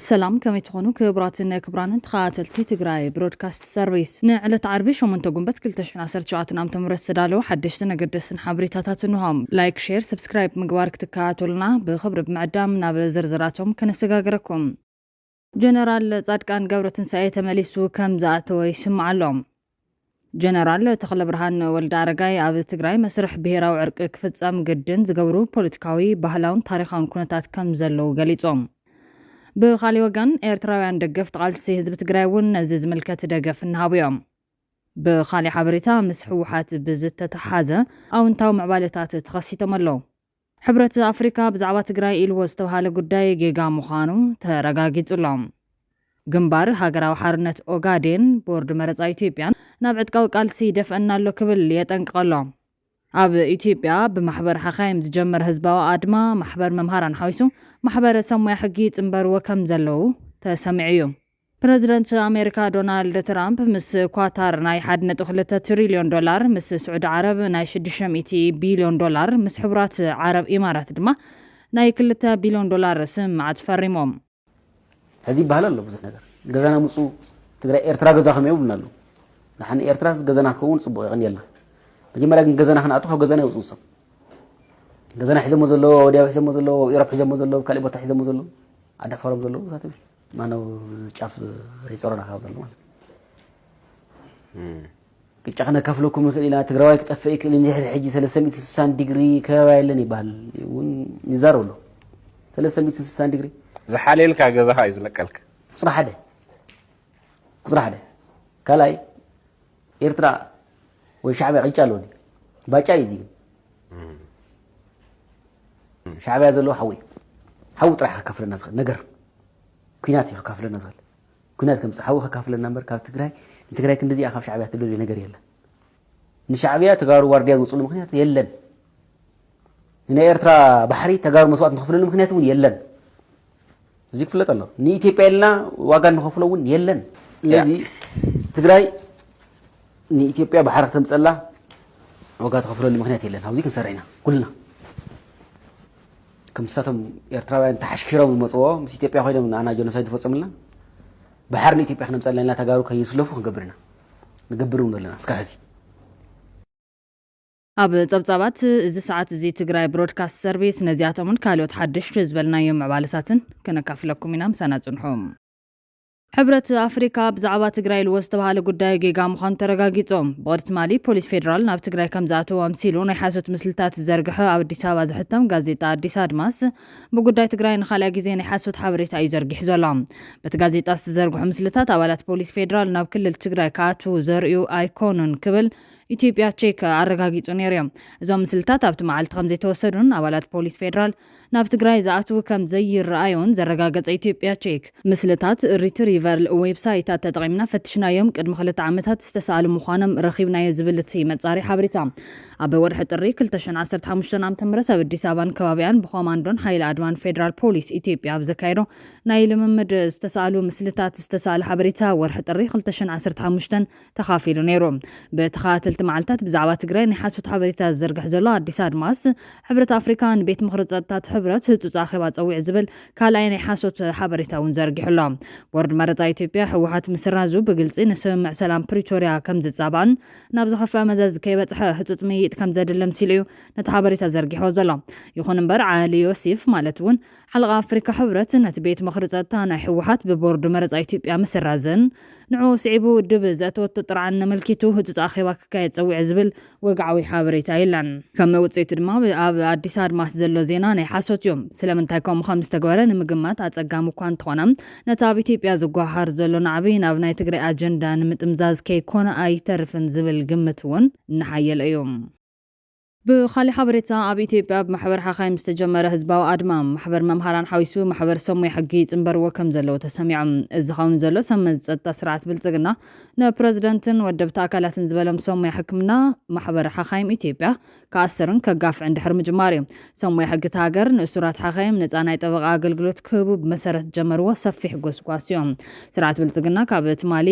سلام كما تخونو كبراتنا كبرانن تخاتلتي تግራይ برودكاست سيرفيس نعلت عربي شومنتو قنبت كل تشحن 19 عام تمرس سدالو حدشتنا قدسن حبريتاتات نهم لايك شير سبسكرايب مقوارك تكاتولنا بخبر بمعدام ناب زرزراتهم كنسغاغركم جنرال صادقان ገብረትንሳኤ ተመሊሱ ከም ዝኣተወ ይስምዓሎም ጀነራል ተክለ ብርሃን ወልደ አረጋይ ኣብ ትግራይ መስርሕ ብሄራዊ ዕርቂ ክፍጸም ግድን ዝገብሩ ፖለቲካዊ ባህላውን ታሪኻውን ኩነታት ከም ዘለው ገሊጾም بخالي وغان ኤርትራውያን ደገፍ ተቃልሲ ህዝብ ትግራይ ውን ነዚ ዝምልከት ደገፍ እናሃብዮም بخالي حبريتا ምስ ሕወሓት ብዝተተሓዘ ኣውንታዊ ምዕባለታት ተኸሲቶም ኣለው ሕብረት ኣፍሪካ ብዛዕባ ትግራይ ኢልዎ ዝተባሃለ ጉዳይ ጌጋ ምዃኑ ተረጋጊጹሎም ግንባር ሃገራዊ ሓርነት ኦጋዴን ቦርድ መረፃ ኢትዮጵያ ናብ ዕጥቃዊ ቃልሲ ደፍአናሎ ክብል የጠንቅቐሎም ኣብ ኢትዮጵያ ብማሕበር ሓኻይም ዝጀመረ ህዝባዊ ኣድማ ማሕበር መምሃራን ሓዊሱ ማሕበር ሰሙያ ሕጊ ጽንበር ወከም ዘለው ተሰሚዑ ፕሬዝዳንት ኣሜሪካ ዶናልድ ትራምፕ ምስ ኳታር ናይ 1.2 ትሪልዮን ዶላር ምስ ስዑድ ዓረብ ናይ 600 ቢልዮን ዶላር ምስ ሕቡራት ዓረብ ኢማራት ድማ ናይ 2 ቢልዮን ዶላር ስምምዓት ፈሪሞም هذه بحال الله بزح ነገር ገዛና ሙጹ ትግራይ ኤርትራ ገዛ ከመይ ብናሉ ንሓን ኤርትራ ገዛና ከውን ጽቡቅ ይغني يلا መጀመሪያ ግን ገዛና خنا አጥፋው ገዛና ይውጹ ገዛና ሒዘሞ ዘሎ ወዲያው ሒዘሞ ዘሎ ኢሮፕ ሒዘሞ ዘሎ ካሊ ቦታ ሒዘሞ ዘሎ አዳፈረም ዘሎ ዛተብ ማነው ጫፍ ይጾረና ካብዘሎ ማለት ቅጫኸነ ከፍለኩም ይኽእልና ትግራዋይ ክጠፍእ ይክእል ሕጂ 360 ዲግሪ ከባይለን ይባል ውን ይዛረውሎ 360 ዲግሪ زحاليلك غزها يزلقلك قصر حدا كلاي إرترا والشعب قيچالو باچا يزي شعب يزلو حوي طرح كفل الناس نجر كينات يكفل الناس كينات كم حوي كفل النمبر كاف تግራይ كندزي اخاف شعبيات تدل ነገር የለ ንሻዕብያ ተጋሩ ዋርዲያ ወጽሉ ምክንያት የለን ንኤርትራ ባህሪ ተጋሩ መስዋዕት ንخفلሉ ምክንያት ውን የለን زيك فلت الله ني إثيوبيا لنا واقع نخفلون يلن الذي تجري ني إثيوبيا بحركة تمسألة واقع تخفلون المخنات يلن هاوزيك نسرعنا كلنا كم ساتم يرتراوي أنت حشكرا بالمسوا مش إثيوبيا خير من أنا جنوسايد فصملنا بحر ني إثيوبيا خنا مسألة لنا تجارو كي يسلفوا نقبرون لنا سكازي ኣብ ጸብጻባት እዚ ሰዓት እዚ ትግራይ ብሮድካስት ሰርቪስ ነዚያቶምን ካልኦት ሓድሽ ዝበልናዮም ዕባለታትን ከነካፍለኩም ኢና ምሳና ጽንሖም ሕብረት ኣፍሪካ ብዛዕባ ትግራይ ልወስ ተባሃለ ጉዳይ ጌጋ ምዃኑ ተረጋጊጾም ብቅድቲ ማሊ ፖሊስ ፌደራል ናብ ትግራይ ከም ዝኣተው ኣምሲሉ ናይ ሓሶት ምስልታት ዘርግሐ ኣብ ኣዲስ ኣበባ ዝሕተም ጋዜጣ ኣዲስ ኣድማስ ብጉዳይ ትግራይ ንኻልእ ግዜ ናይ ሓሶት ሓበሬታ እዩ ዘርጊሑ ዘሎ በቲ ጋዜጣ ዝተዘርግሑ ምስልታት ኣባላት ፖሊስ ፌደራል ናብ ክልል ትግራይ ከኣትው ዘርእዩ ኣይኮኑን ክብል ኢትዮጵያ ቼክ አረጋጊጡ ነይሮም እዞም ምስልታት ኣብቲ መዓልቲ ከም ዘይተወሰዱን ኣባላት ፖሊስ ፌደራል ናብ ትግራይ ዝኣትው ከም ዘይረኣዩን ዘረጋገጸ ኢትዮጵያ ቼክ ምስልታት ሪትሪቨር ዌብሳይታት ተጠቒምና ፈትሽናዮም ቅድሚ 2 ዓመታት ዝተሳኣሉ ምዃኖም ረኺብናዮ ዝብል እቲ መጻሪ ሓበሬታ ኣብ ወርሒ ጥሪ 2015 ዓ.ም ኣብ ኣዲስ ኣበባን ከባቢያን ብኮማንዶን ሓይሊ ኣድማን ፌደራል ፖሊስ ኢትዮጵያ ኣብ ዘካየዶ ናይ ልምምድ ዝተሳኣሉ ምስልታት ዝተሳኣለ ሓበሬታ ወርሒ ጥሪ 2015 ተኻፊሉ ነይሩ በተኻተል معلتات بزعبة تجري نحاسو حبريتا الزرقح زلو أديس أدماس حبرة أفريكان بيت مخرجات حبرة تتعاقبات أو عزبل كالا نحاسو حبريتا ونزرقح لهم ورد مرة إثيوبيا حوحات مصر رازو بقلصي نسوي مع سلام بريتوريا كم زد زبان نابز خفا مدز كيبت حتوت ميت كم زاد اللمسيليو نتحبريتا زرقح وزلو يخون مبر عالي يوسف مالتون حلقة أفريكا حبرة نتبيت مخرجات تانا حوحات ببورد مرة إثيوبيا مصر رازن نعو سعبو دبز أتوت تطرعنا ملكيتو هتتعاقبات يتصوع زبل وقعوي حابريتا إلان كما وصيت دما ኣብ ኣዲስ ኣድማስ ዘሎ ዜና ናይ ሓሶት እዮም ስለምንታይ ከም ዝተገበረ ንምግማት ኣጸጋሙ እኳ እንተኾነም ነታ ኣብ ኢትዮጵያ ዝጓሃር ዘሎ ናዕቢ ናብ ናይ ትግራይ ኣጀንዳ ንምጥምዛዝ ከይኮነ ኣይተርፍን ዝብል ግምት እውን ንሓየለ እዮም بخالي حبريتا ኣብ ኢትዮጵያ بمحبر ሓኻይም ዝተጀመረ ህዝባዊ ኣድማ ማሕበር መምሃራን ሓዊሱ ማሕበር ሰሙያ ሕጊ ጽንበር ወከም ዘለው ተሰሚዖም እዚ ኸውን ዘሎ ሰመዝ ጸጥታ ስርዓት ብልጽግና ንፕሬዝደንትን ወደብታ ኣካላትን ዝበሎም ሰሙያ ሕክምና ማሕበር ሓኻይም ኢትዮጵያ ከኣስርን ከጋፍዕ እንድሕር ምጅማር እዩ ሰሙያ ሕጊ ሃገር ንእሱራት ሓኻይም ነፃ ናይ ጠበቃ ኣገልግሎት ክህቡ ብመሰረት ጀመርዎ ሰፊሕ ጎስጓስ እዮም ስርዓት ብልጽግና ካብ ትማሊ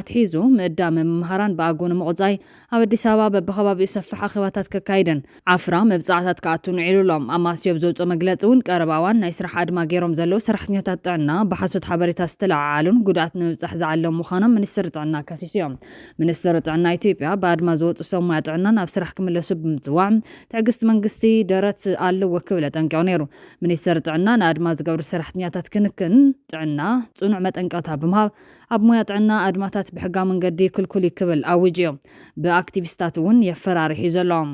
ኣትሒዙ ምእዳም መምሃራን ብኣጎኑ ምቕጻይ ኣብ ኣዲስ ኣበባ በብኸባቢኡ ሰፊሕ ኣኼባታት ከካይደ ኣይተካይደን ዓፍራ መብጻዕታት ከኣቱን ዒሉሎም ኣማስዮ ብዘውጾ መግለጽውን ቀረባዋን ናይ ስራሕ ኣድማ ገይሮም ዘለዉ ሰራሕተኛታት ጥዕና ብሓሶት ሓበሬታ ዝተለዓዓሉን ጉድኣት ንምብጻሕ ዝዓሎም ምዃኖም ሚኒስትር ጥዕና ከሲሶም ሚኒስትር ጥዕና ኢትዮጵያ ብኣድማ ዝወጹ ሰብ ሞያ ጥዕና ናብ ስራሕ ክምለሱ ብምጽዋዕ ትዕግስቲ መንግስቲ ደረት ኣለዎ ክብለ ጠንቂቑ ነይሩ ሚኒስትር ጥዕና ንኣድማ ዝገብሩ ሰራሕተኛታት ክንክን ጥዕና ጽኑዕ መጠንቀቕታ ብምሃብ ኣብ ሞያ ጥዕና ኣድማታት ብሕጋዊ መንገዲ ክልኩል ይክብል ኣውጅዮም ብኣክቲቪስታት እውን የፈራርሕ ዘሎም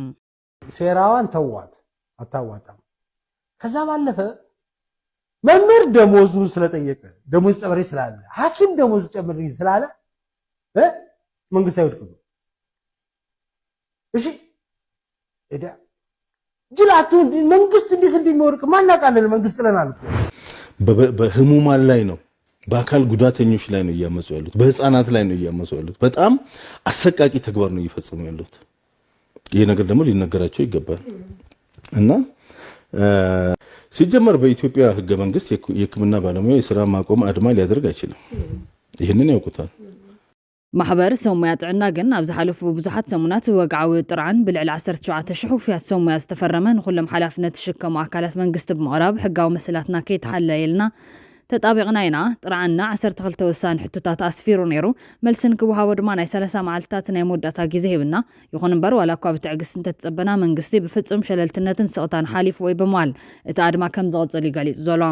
ሴራዋን ተዋት አታዋጣም ከዛ ባለፈ መምህር ደሞዙን ስለጠየቀ ደሞዝ ጨምሪ ስላለ ሐኪም ደሞዝ ጨምሪ ስላለ መንግስት አይወድቅም እሺ እዳ ጅላቱ መንግስት እንዴት እንደሚወርቅ ማናቃለን መንግስት ለናል በህሙማን ላይ ነው በአካል ጉዳተኞች ላይ ነው እያመጹ ያሉት በህፃናት ላይ ነው እያመጹ ያሉት በጣም አሰቃቂ ተግባር ነው እየፈጸሙ ያሉት ይሄ ነገር ደግሞ ሊነገራቸው ይገባል እና ሲጀመር በኢትዮጵያ ህገ መንግስት የህክምና ባለሙያ የሥራ ማቆም አድማ ሊያደርግ አይችልም ይሄንን ያውቁታል ማሕበር ሰሙያ ጥዕና ግን ኣብ ዝሓለፉ ብዙሓት ሰሙናት ወግዓዊ ጥርዓን ብልዕሊ 17,000 ፍያት ሰሙያ ዝተፈረመ ንኹሎም ሓላፍነት ዝሽከሙ ኣካላት መንግስቲ ብምቕራብ ሕጋዊ መሰላትና ከይተሓለየልና ተጣቢቕና ኢና ጥርዓና 12 ወሳኒ ሕቶታት ኣስፊሩ ነይሩ መልስን ክወሃቦ ድማ ናይ 30 መዓልትታት ናይ መወዳእታ ግዜ ሂብና ይኹን እምበር ዋላ እኳ ብትዕግስቲ እንተተጸበና መንግስቲ ብፍጹም ሸለልትነትን ስቕታን ሓሊፉ ወይ ብምዋል እቲ ኣድማ ከም ዝቕጽል ይገሊጹ ዘሎ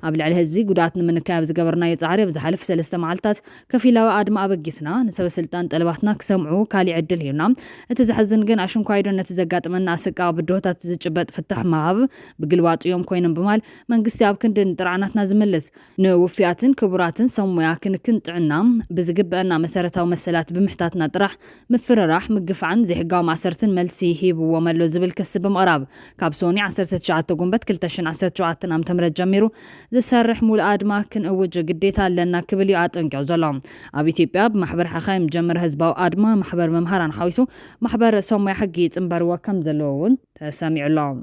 ኣብ ልዕሊ ህዝቢ ጉድኣት ንምንካይ ዝገበርናዮ ጻዕሪ ኣብ ዝሓለፉ 3 መዓልትታት ከፊላዊ ኣድማ ኣበጊስና ንሰብ ስልጣን ጠለባትና ክሰምዑ ካሊእ ዕድል ሂብና እቲ ዝሕዝን ግን ኣሽንኳይዶ ነቲ ዘጋጥመና ኣሰቃቂ ብድሆታት ዝጭበጥ ፍታሕ ምሃብ ብግልባጭ እዮም ኮይኖም ብምባል መንግስቲ ኣብ ክንድን ጥርዓናትና ዝምልስ ንውፍያትን ክቡራትን ሰሙያ ክንክን ጥዕና ብዝግበአና መሰረታዊ መሰላት ብምሕታትና ጥራሕ ምፍረራሕ ምግፋዕን ዘይሕጋዊ ማሰርትን መልሲ ሂብዎም ኣሎ ዝብል ክስ ብምቕራብ ካብ ሶኒ 19 ጉንበት 2017 ዓ.ም ጀሚሩ ዝሰርሕ ሙሉእ ኣድማ ክንእውጅ ግዴታ ኣለና ክብል ኣጠንቂቑ ዘሎ ኣብ ኢትዮጵያ ብማሕበር ሓኻይም ጀመረ ህዝባዊ ኣድማ ማሕበር መምሃራን ሓዊሱ ማሕበር ሰሙያ ሕጊ ጽንበርዎ ከም ዘለዎ እውን ተሰሚዑሎም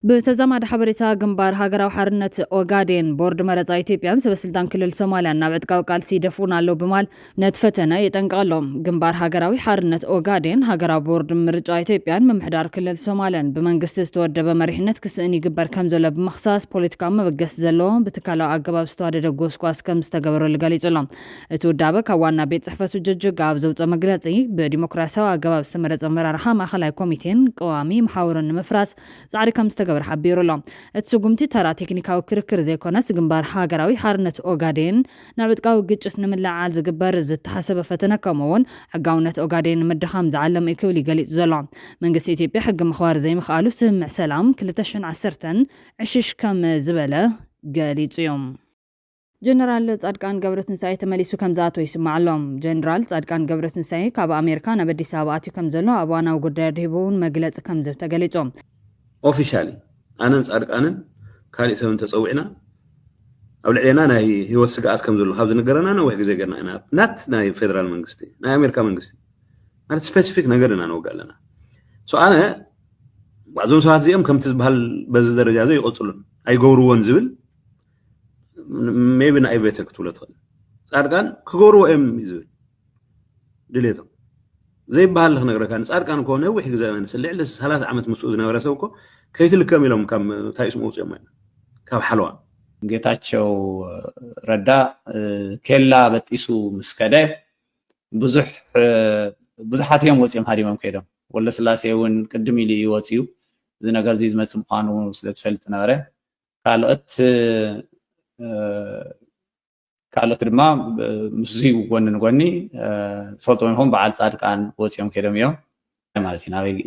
بتزامد حبرتا جنبار هاجراو حرنت أوغادين بورد مرزا إثيوبيان سبسلطان كلل سوماليا نابتقاو قالسي دفونا لو بمال نتفتنا يتنقلهم جنبار هاجراوي حرنت أوغادين هاجراو بورد مرزا إثيوبيان ممحدار كلل سوماليا بمنقست استواد بمرحنت كساني جبار كمزولا بمخصاص بوليتيكا مبقس زلو بتكالو أقباب استواد دقوس كواس كم استقبرو لقالي زلو اتودابا كوانا بيت صحفة جوجو قاب زوجة مقلاتي بديمقراسيا أقباب استمرت أمرارها ما خلاي كوميتين قوامي محاورن مفراس زعري كم ገበር ሓቢሩሎም እቲ ጉምቲ ተራ ቴክኒካዊ ክርክር ዘይኮነስ ግንባር ሃገራዊ ሓርነት ኦጋዴን ናብ ዕጥቃዊ ግጭት ንምልዓል ዝግበር ዝተሓሰበ ፈተነ ከምኡውን ሕጋውነት ኦጋዴን ምድኻም ዝዓለም ክብል ይገልጽ ዘሎ መንግስቲ ኢትዮጵያ ሕጊ ምኽባር ዘይምኽኣሉ ስምምዕ ሰላም 2010 ዕሽሽ ከም ዝበለ ገሊጹ እዮም ጀነራል ጻድቃን ገብረትንሳኤ ተመሊሱ ከም ዝኣቶ ይስማዓሎም ጀነራል ጻድቃን ገብረትንሳኤ ካብ ኣሜሪካ ናብ አዲስ ኣበባ ኣትዩ ከም ዘሎ ኣብ ዋናው ጉዳይ ዲቦውን መግለጽ ከም ተገሊጾም officially አነን ጻድቃንን ካሊ ሰውን ተጸውዕና ኣብ ልዕልና ናይ ህይወት ስጋኣት ከም ዘሎ ካብ ዝነገረና ነው ወይ ግዜ ገርና ኢና ናት ናይ ፌደራል መንግስቲ ናይ ኣሜሪካ መንግስቲ ማለት ስፔሲፊክ ነገር ኢና ነው ጋለና ሶ አነ ባዞም ሰዓት እዚኦም ከም ትዝባል በዚ ደረጃ ዘ ይቆጽሉን ኣይገብሩዎን ዝብል ሜቢ ናይ ቬተክ ትውለትኸል ጻድቃን ክገብሩዎ እዮም ዝብል ድሌቶ زي بحال خنا كان صار كان كونه وحي زمان سلع له 30 عام مسؤول نبره سوكو كيتلكم يلوم كم تايس موصي ما كاب حلوان ጌታቸው ረዳ ከላ በጥሱ መስከደ ብዙሓት እዮም ወጽም ሃዲሞም ከይዶም ወለ ስላሴውን ቅድም ኢሊ ይወጽዩ እዚ ነገር እዚ ዝመጽም ቃኑ ስለተፈልጥ ነበረ ካልኦት ድማ ምስዚ ጎኒ ፈልጦም ይኹን በዓል ጻድቃን ወጽዮም ከይዶም እዮም ማለት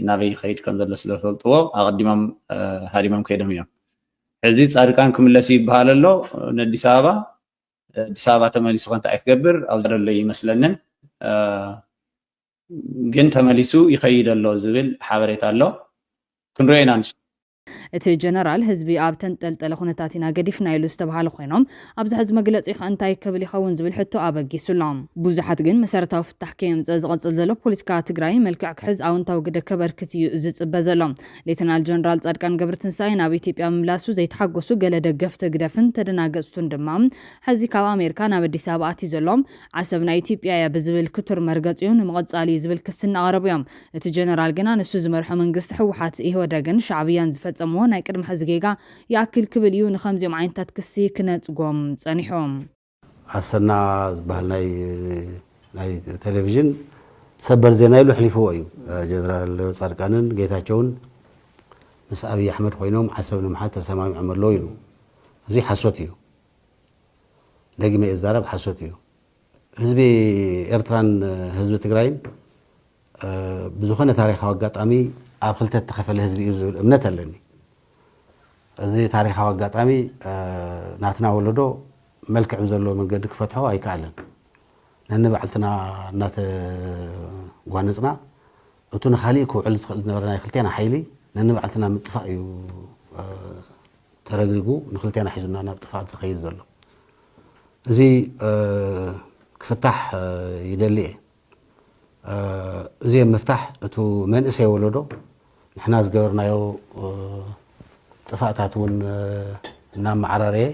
ናበይ ኸይድ ከም ዘሎ ስለፈልጥዎ ኣቀዲሞም ሃዲሞም ከይዶም እዮም ሕዚ ጻድቃን ክምለስ ይባሃል ኣሎ ንአዲስ አበባ ተመሊሱ ኮንታ ኣይክገብር ኣብ ዘደለ ይመስለንን ግን ተመሊሱ ይኸይድ ኣሎ ዝብል ሓበሬታ ኣሎ ክንርአና እቲ ጀነራል ህዝቢ ኣብ ተንጠልጠለ ኩነታት ኢና ገዲፍና ኢሉ ዝተባሃለ ኮይኖም ኣብዚ ሕዚ መግለፂ እንታይ ክብል ይኸውን ዝብል ሕቶ ኣበጊሱሎም ብዙሓት ግን መሰረታዊ ፍታሕ ከየምፅእ ዝቐፅል ዘሎ ፖለቲካ ትግራይ መልክዕ ክሕዝ ኣውንታዊ ግደ ከበርክት እዩ ዝፅበ ዘሎ ሌተናል ጀነራል ጻድቃን ገብረትንሳኤ ናብ ኢትዮጵያ ምምላሱ ዘይተሓገሱ ገለ ደገፍቲ ግደፍን ተደናገፅቱን ድማ ሕዚ ካብ ኣሜሪካ ናብ ኣዲስ ኣበባ ኣትዩ ዘሎም ዓሰብ ናይ ኢትዮጵያ እያ ብዝብል ክቱር መርገፂኡ ንምቕፃል ዝብል ክስ እናቕረቡ እዮም እቲ ጀነራል ግና ንሱ ዝመርሖ መንግስቲ ሕወሓት ኢህወደግን ሻዕብያን ዝፈፀምዎ ናይ ቅድሚ ሕዚ ጌጋ ይኣክል ክብል እዩ ንኸምዚኦም ዓይነታት ክሲ ክነፅጎም ፀኒሖም ኣሰና ዝበሃል ናይ ቴሌቪዥን ሰበር ዜና ኢሉ ሕሊፍዎ እዩ ጀነራል ጻድቃንን ጌታቸውን ምስ ኣብይ ኣሕመድ ኮይኖም ዓሰብ ንምሓት ተሰማሚዖም ኣለዉ ኢሉ እዚ ሓሶት እዩ ደግሜ እዛረብ ሓሶት እዩ ህዝቢ ኤርትራን ህዝቢ ትግራይን ብዝኾነ ታሪኻዊ ኣጋጣሚ ኣብ ክልተ ተኸፈለ ህዝቢ እዩ ዝብል እምነት ኣለኒ እዚ ታሪኻዊ ኣጋጣሚ ናትና ወለዶ መልክዕ ዘለዎ መንገዲ ክፈትሖ ኣይከኣለን ነንባዕልትና እናተጓነፅና እቱ ንኻሊእ ክውዕል ዝኽእል ዝነበረ ናይ ክልቴና ሓይሊ ነንባዕልትና ምጥፋእ እዩ ተረጊጉ ንክልቴና ሒዙና ናብ ጥፋእ ዝኸይድ ዘሎ እዚ ክፍታሕ ይደሊ እየ እዚ ምፍታሕ እቱ መንእሰይ ወለዶ ንሕና ዝገበርናዮ ጥፋእታት እውን እናመዓራረየ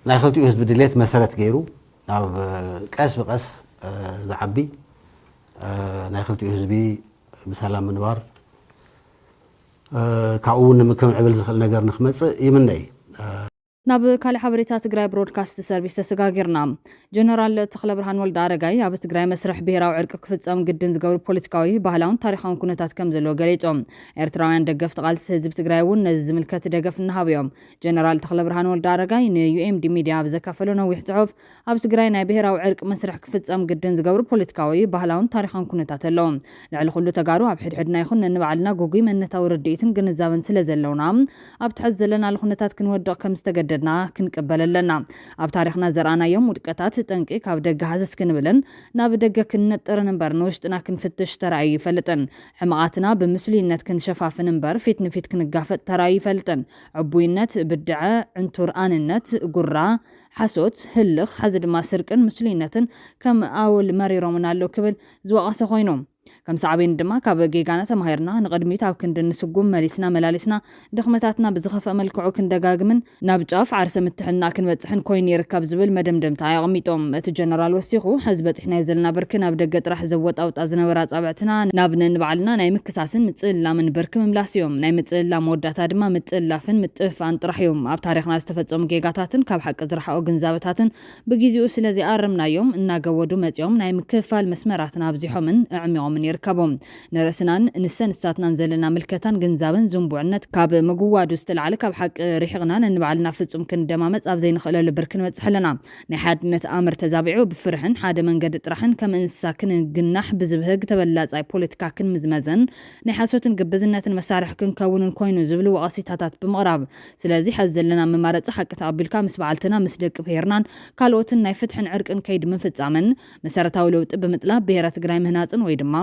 ናይ ክልቲኡ ህዝቢ ድሌት መሰረት ገይሩ ናብ ቀስ ብቀስ ዝዓቢ ናይ ክልቲኡ ህዝቢ ብሰላም ምንባር ካብኡ እውን ንምክምዕብል ዝኽእል ነገር ንክመፅእ ይምነ እዩ ናብ ካልእ ሓበሬታ ትግራይ ብሮድካስት ሰርቪስ ተሰጋጊርና ጀነራል ተክለ ብርሃን ወልደ ኣረጋይ ኣብ ትግራይ መስርሕ ብሄራዊ ዕርቂ ክፍፀም ግድን ዝገብሩ ፖለቲካዊ ባህላውን ታሪኻውን ኩነታት ከም ዘለዎ ገሊፆም ኤርትራውያን ደገፍቲ ቃልሲ ህዝቢ ትግራይ እውን ነዚ ዝምልከት ደገፍ እናሃብዮም ጀነራል ተክለ ብርሃን ወልደ ኣረጋይ ንዩኤምዲ ሚድያ ብዘካፈሎ ነዊሕ ፅሑፍ ኣብ ትግራይ ናይ ብሄራዊ ዕርቂ መስርሕ ክፍፀም ግድን ዝገብሩ ፖለቲካዊ ባህላውን ታሪኻውን ኩነታት ኣለዎም ልዕሊ ኩሉ ተጋሩ ኣብ ሕድሕድና ይኹን ነንባዕልና ጉጉይ መንነታዊ ርድኢትን ግንዛበን ስለ ዘለውና ኣብ ትሕዝ ዘለና ኩነታት ክንወድቕ ከም ዝተገደ ና ክንቀበለለና ኣብ ታሪኽና ዘርኣናዮም ውድቀታት ጠንቂ ካብ ደገ ሃዘስ ክንብልን ናብ ደገ ክንነጥርን እምበር ንውሽጥና ክንፍትሽ ተራእዩ ይፈልጥን ሕማቃትና ብምስሊነት ክንሸፋፍን እምበር ፊት ንፊት ክንጋፈጥ ተራእዩ ይፈልጥን ዕቡይነት ብድዐ ዕንቱር ኣንነት ጉራ ሓሶት ህልኽ ሓዚ ድማ ስርቅን ምስሊነትን ከም ኣውል መሪሮምን ኣሎ ክብል ዝወቐሰ ኮይኖም ከም ሳዕቤን ድማ ካብ ጌጋና ተማሂርና ንቅድሚት ኣብ ክንዲ ንስጉም መሊስና መላሊስና ድኽመታትና ብዝኸፈ መልክዑ ክንደጋግምን ናብ ጫፍ ዓርሰ ምትሕና ክንበፅሕን ኮይኑ ይርከብ ዝብል መደምደምታ ኣቐሚጦም እቲ ጀነራል ወሲኹ ሕዚ በፂሕናዮ ዘለና ብርኪ ናብ ደገ ጥራሕ ዘወጣውጣ ዝነበራ ፃብዕትና ናብ ነንባዕልና ናይ ምክሳስን ምፅልላምን ብርኪ ምምላስ እዮም ናይ ምፅልላ መወዳእታ ድማ ምፅልላፍን ምጥፍኣን ጥራሕ እዮም ኣብ ታሪኽና ዝተፈፀሙ ጌጋታትን ካብ ሓቂ ዝረሓቑ ግንዛበታትን ብግዚኡ ስለዚኣረምናዮም እናገወዱ መፂኦም ናይ ምክፍፋል መስመራትና ኣብዚሖምን ኣዕሚቖምን ይርከቦም ነርስናን ንሰንሳትናን ዘለና ምልከታን ግንዛብን ዝንቡዕነት ካብ መግዋዱ ዝተልዓለ ካብ ሓቂ ሪሕቕና ንባዕልና ፍጹም ክንደማመፅ ኣብ ዘይንኽእለሉ ብርኪ ክንበፅሕ ኣለና ናይ ሓድነት ኣምር ተዛቢዑ ብፍርሕን ሓደ መንገዲ ጥራሕን ከም እንስሳ ክንግናሕ ብዝብህግ ተበላፃይ ፖለቲካ ክንምዝመዘን ናይ ሓሶትን ግብዝነትን መሳርሒ ክንከውንን ኮይኑ ዝብሉ ወቐሲታታት ብምቕራብ ስለዚ ሕዚ ዘለና መማረፂ ሓቂ ተቐቢልካ ምስ በዓልትና ምስ ደቂ ብሄርናን ካልኦትን ናይ ፍትሕን ዕርቅን ከይድ ምፍፃምን መሰረታዊ ለውጢ ብምጥላብ ብሄረ ትግራይ ምህናፅን ወይ ድማ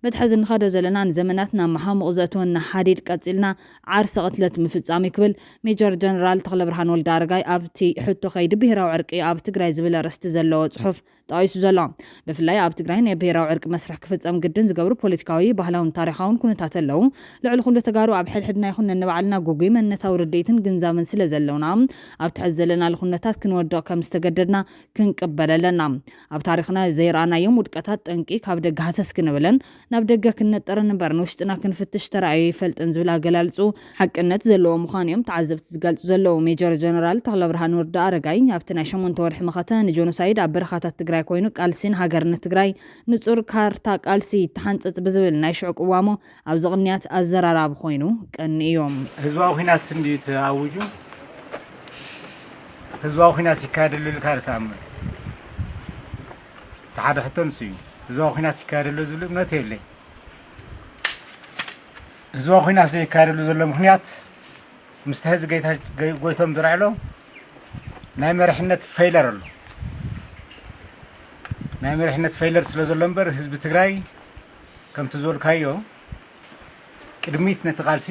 በትሕዚ ንኸዶ ዘለና ንዘመናትና መሓሙቕ ዘእትወና ሓዲድ ቀፂልና ዓርሰ ቅትለት ምፍፃም ይክብል ሜጀር ጀነራል ተክለ ብርሃን ወልደ ኣረጋይ ኣብቲ ሕቶ ከይዲ ብሄራዊ ዕርቂ ኣብ ትግራይ ዝብል ኣርእስቲ ዘለዎ ፅሑፍ ጠቂሱ ዘሎ ብፍላይ ኣብ ትግራይ ናይ ብሄራዊ ዕርቂ መስርሕ ክፍፀም ግድን ዝገብሩ ፖለቲካዊ ባህላውን ታሪኻውን ኩነታት ኣለዉ ልዕሊ ኩሉ ተጋሩ ኣብ ሕድሕድና ይኹን ነንባዕልና ጉጉይ መንነታዊ ርድኢትን ግንዛብን ስለ ዘለውና ኣብ ትሕዚ ዘለና ኩነታት ክንወድቕ ከም ዝተገደድና ክንቅበል ኣለና ኣብ ታሪኽና ዘይረኣናዮም ውድቀታት ጠንቂ ካብ ደገ ሃሰስ ክንብለን ናብ ደገ ክንነጥርን እምበር ንውሽጥና ክንፍትሽ ተራእዩ ይፈልጥን ዝብል ኣገላልፁ ሓቅነት ዘለዎ ምዃኑ እዮም ተዓዘብቲ ዝገልፁ ዘለዉ ሜጀር ጀነራል ተክለ ብርሃን ወልደ ኣረጋይ ኣብቲ ናይ 8 ወርሒ መኸተ ንጆኖሳይድ ኣብ በረኻታት ትግራይ ኮይኑ ቃልሲን ሃገርነት ትግራይ ንጹር ካርታ ቃልሲ ተሓንፅፅ ብዝብል ናይ ሽዑ ቅዋሞ ኣብ ዝቕንያት ኣዘራራቢ ኮይኑ ቀኒ እዮም ህዝባዊ ኩናት እንዴት ኣውጁ ህዝባዊ ኩናት ይካየደሉ ኢልካ ተኣምር ተሓደ ሕቶ ንሱ እዩ ህዝባዊ ኩናት ይካየደሉ ዝብል እምነት የብለይ ህዝባዊ ኩናት ዘይካየደሉ ዘሎ ምክንያት ምስቲ ሕዚ ጎይቶም ዝረዕሎ ናይ መሪሕነት ፌይለር ኣሎ ናይ መሪሕነት ፌይለር ስለ ዘሎ እምበር ህዝቢ ትግራይ ከምቲ ዝበልካዮ ቅድሚት ነቲ ቃልሲ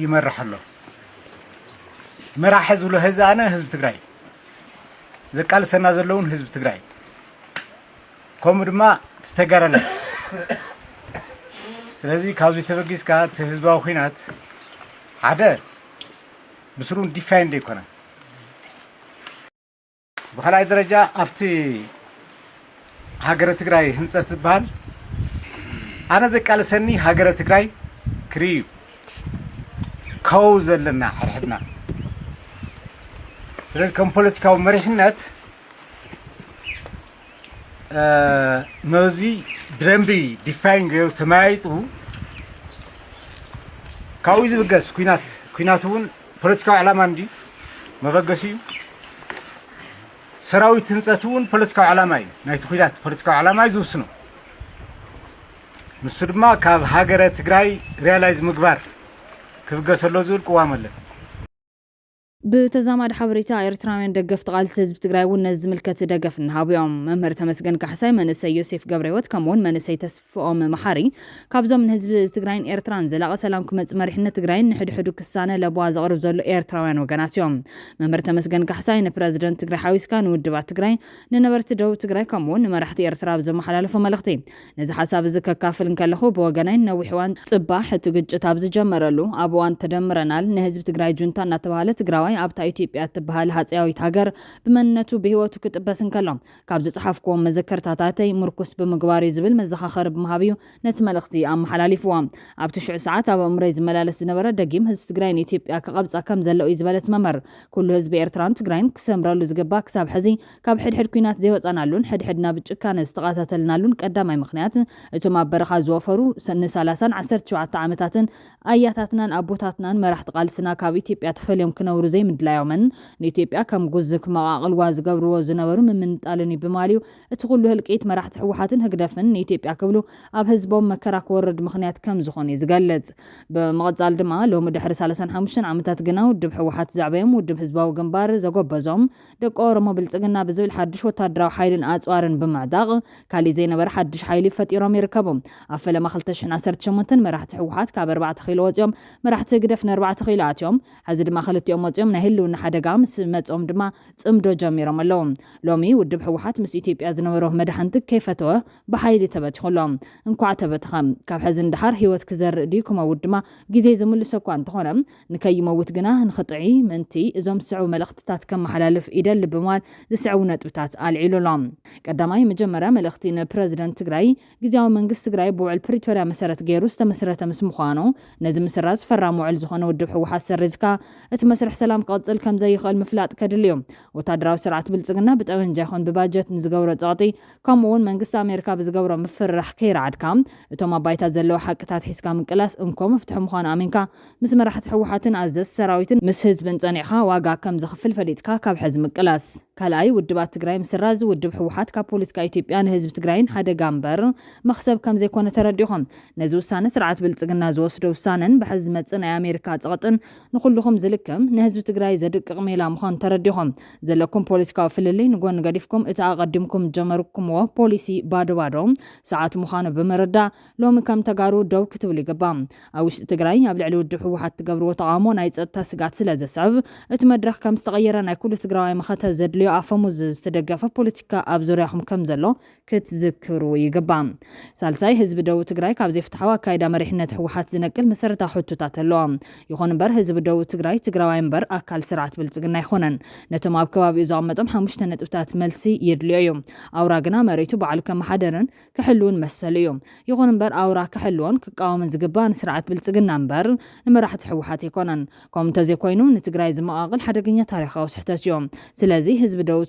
ይመርሕ ኣሎ መራሒ ዝብሎ ህዝኣነ ህዝቢ ትግራይ ዘቃልሰና ዘለውን ህዝቢ ትግራይ ከምኡ ድማ ዝተገረለ ስለዚ ካብዚ ተበጊስካ እቲ ህዝባዊ ኩናት ሓደ ብስሩን ዲፋይንድ ይኮነ በኋላይ ደረጃ አፍቲ ሀገረ ትግራይ ህንጸት ዝባል አነ ዘቃልሰኒ ሀገረ ትግራይ ክሪዩ ከው ዘለና ሕርሕድና ስለዚ ከም ፖለቲካዊ መሪሕነት ነዚ ብደንቢ ዲፋይን ገይሩ ተማይጡ ካብኡ ዝብገስ ኩናት እውን ፖለቲካዊ ዕላማ እንዲ መበገሲ እዩ ሰራዊት ህንጸት እውን ፖለቲካዊ ዕላማ እዩ ናይቲ ኩናት ፖለቲካዊ ዕላማ እዩ ዝውስኖ ንሱ ድማ ካብ ሃገረ ትግራይ ሪያላይዝ ምግባር ክፍገሰሎ ዝብል ቅዋም ኣለና بتزامد حبريتا إيرتراويان دقفت قالت حزب تግራይ እውን ነዚ ዝምልከት ደገፍ ንሃብዮም መምህር ተመስገን ካሕሳይ መንእሰይ ዮሴፍ ገብረህይወት ከምኡውን መንእሰይ ተስፍኦም መሓሪ ካብዞም ንህዝቢ ትግራይን ኤርትራን ዘላቐ ሰላም ክመጽእ መሪሕነት ትግራይን ንሕድሕዱ ክሳነ ለቦዋ ዘቕርብ ዘሎ ኤርትራውያን ወገናት እዮም መምህር ተመስገን ካሕሳይ ንፕረዚደንት ትግራይ ሓዊስካ ንውድባት ትግራይ ንነበርቲ ደቡብ ትግራይ ከምኡውን ንመራሕቲ ኤርትራ ብዘመሓላለፎ መልእኽቲ ነዚ ሓሳብ እዚ ከካፍል እንከለኹ ብወገናይ ነዊሕ እዋን ጽባሕ እቲ ግጭት ኣብ ዝጀመረሉ ኣብ እዋን ተደምረናል ንህዝቢ ትግራይ ጁንታ እናተባሃለ ትግራዋይ ኣብታ ኢትዮጵያ ትበሃል ሃጽያዊት ሃገር ብመንነቱ ብህይወቱ ክጥበስ እንከሎ ካብ ዝጽሓፍኩም መዘከርታታተይ ምርኩስ ብምግባር ዝብል መዘኻኸሪ ብምሃብዩ ነቲ መልእኽቲ ኣመሓላሊፍዎ ኣብቲ ሽዑ ሰዓት ኣብ እምሮይ ዝመላለስ ዝነበረ ደጊም ህዝቢ ትግራይ ንኢትዮጵያ ክቐብጻ ከም ዘለዎ እዩ ዝበለት መመር ኩሉ ህዝቢ ኤርትራን ትግራይን ክሰምረሉ ዝግባእ ክሳብ ሕዚ ካብ ሕድሕድ ኩናት ዘይወፃናሉን ሕድሕድና ብጭካነ ዝተቓታተልናሉን ቀዳማይ ምኽንያት እቶም ኣብ በረኻ ዝወፈሩ ን30 17 ዓመታትን ኣያታትናን ኣቦታትናን መራሕቲ ቃልስና ካብ ኢትዮጵያ ተፈልዮም ክነብሩ ዘይምድላዮምን ንኢትዮጵያ ከም ጉዝክ መቃቅልዋ ዝገብርዎ ዝነበሩ ምምንጣልን ብማልዩ እቲ ኩሉ ህልቂት መራሕቲ ሕወሓትን ህግደፍን ንኢትዮጵያ ክብሉ ኣብ ህዝቦም መከራ ክወርድ ምኽንያት ከም ዝኾነ ይዝገልጽ ብመቐጻል ድማ ሎሚ ድሕሪ 35 ዓመታት ግና ውድብ ሕወሓት ዛዕበዮም ውድብ ህዝባዊ ግንባር ዘጎበዞም ደቂ ኦሮሞ ብልጽግና ብዝብል ሓድሽ ወታደራዊ ሓይልን ኣጽዋርን ብምዕዳቕ ካሊእ ዘይነበረ ሓድሽ ሓይሊ ፈጢሮም ይርከቡ ኣብ ፈለማ 2018 መራሕቲ ሕወሓት ካብ 4 ኪሎ ወፂኦም መራሕቲ ህግደፍ ን4 ኪሎ ኣትዮም ሕዚ ድማ ክልቲኦም ወፂኦም ናይ ህልውና ሓደጋ ምስ መጾም ድማ ጽምዶ ጀሚሮም ኣለዉ ሎሚ ውድብ ሕወሓት ምስ ኢትዮጵያ ዝነበሮ መድሓንቲ ከይፈተወ ብሓይሊ ተበቲኹሎም እንኳዕ ተበትኸም ካብ ሕዚ እንድሓር ህይወት ክዘርእ ድዩ ክመውት ድማ ግዜ ዝምልሶ እኳ እንተኾነ ንከይመውት ግና ንኽጥዒ ምንቲ እዞም ዝስዕቡ መልእኽትታት ከመሓላልፍ ይደሊ ብምባል ዝስዕቡ ነጥብታት ኣልዒሉሎም ቀዳማይ መጀመርያ መልእኽቲ ንፕረዚደንት ትግራይ ግዜያዊ መንግስቲ ትግራይ ብውዕል ፕሪቶርያ መሰረት ገይሩ ዝተመስረተ ምስ ምዃኑ ነዚ ምስራዝ ፈራሚ ውዕል ዝኾነ ውድብ ሕወሓት ሰሪዝካ እቲ መስርሕ ሰላም ክቕጽል ከም ዘይኽእል ምፍላጥ ከድልዮም ወታደራዊ ስርዓት ብልጽግና ብጠመንጃ ይኹን ብባጀት ንዝገብሮ ጸቕጢ ከምኡውን መንግስቲ ኣሜሪካ ብዝገብሮ ምፍራሕ ከይረዓድካ እቶም ኣባይታት ዘለዎ ሓቅታት ሒዝካ ምቅላስ እንኮ መፍትሒ ምዃኑ ኣሚንካ ምስ መራሕቲ ሕወሓትን ኣዘዝ ሰራዊትን ምስ ህዝብን ጸኒዕኻ ዋጋ ከም ዝኽፍል ፈሊጥካ ካብ ሕዚ ምቅላስ ካልኣይ ውድባት ትግራይ ምስራዝ ውድብ ሕወሓት ካብ ፖለቲካ ኢትዮጵያ ንህዝቢ ትግራይን ሓደጋ እምበር መኽሰብ ከም ዘይኮነ ተረዲኹም ነዚ ውሳነ ስርዓት ብልጽግና ዝወስዶ ውሳነን ብሕዚ መጽእ ናይ ኣሜሪካ ጸቕጥን ንኹልኹም ዝልክም ንህዝቢ ትግራይ ዘድቅቕ ሜላ ምዃኑ ተረዲኹም ዘለኩም ፖለቲካዊ ፍልልይ ንጎኒ ገዲፍኩም እቲ ኣቐዲምኩም ጀመርኩምዎ ፖሊሲ ባዶ ባዶ ሰዓት ምዃኑ ብምርዳእ ሎሚ ከም ተጋሩ ደው ክትብል ይግባእ ኣብ ውሽጢ ትግራይ ኣብ ልዕሊ ውድብ ሕወሓት ትገብርዎ ተቃውሞ ናይ ጸጥታ ስጋት ስለ ዘስዕብ እቲ መድረኽ ከም ዝተቐየረ ናይ ኩሉ ትግራዋይ መኸተ ዘድልዮ ኣፈሙዝ ዝተደገፈ ፖለቲካ ኣብ ዙርያኹም ከም ዘሎ ክትዝክሩ ይግባእ ሳልሳይ ህዝቢ ደቡብ ትግራይ ካብ ዘይፍትሓዊ ኣካይዳ መሪሕነት ሕወሓት ዝነቅል መሰረታዊ ሕቶታት ኣለዎ ይኹን እምበር ህዝቢ ደቡብ ትግራይ ትግራዋይ እምበር ኣካል ስርዓት ብልጽግና ይኾነን ነቶም ኣብ ከባቢኡ ዝቐመጦም 5 ነጥብታት መልሲ የድልዮ እዮም ኣውራ ግና መሬቱ ባዕሉ ከመሓደርን ክሕልውን መሰሉ እዮም ይኹን እምበር ኣውራ ክሕልዎን ክቃወምን ዝግባእ ንስርዓት ብልጽግና እምበር ንመራሕቲ ሕወሓት ይኮነን ከምኡ እንተዘይኮይኑ ንትግራይ ዝመቓቕል ሓደገኛ ታሪኻዊ ስሕተት እዮም ስለዚ ህዝቢ ደቡብ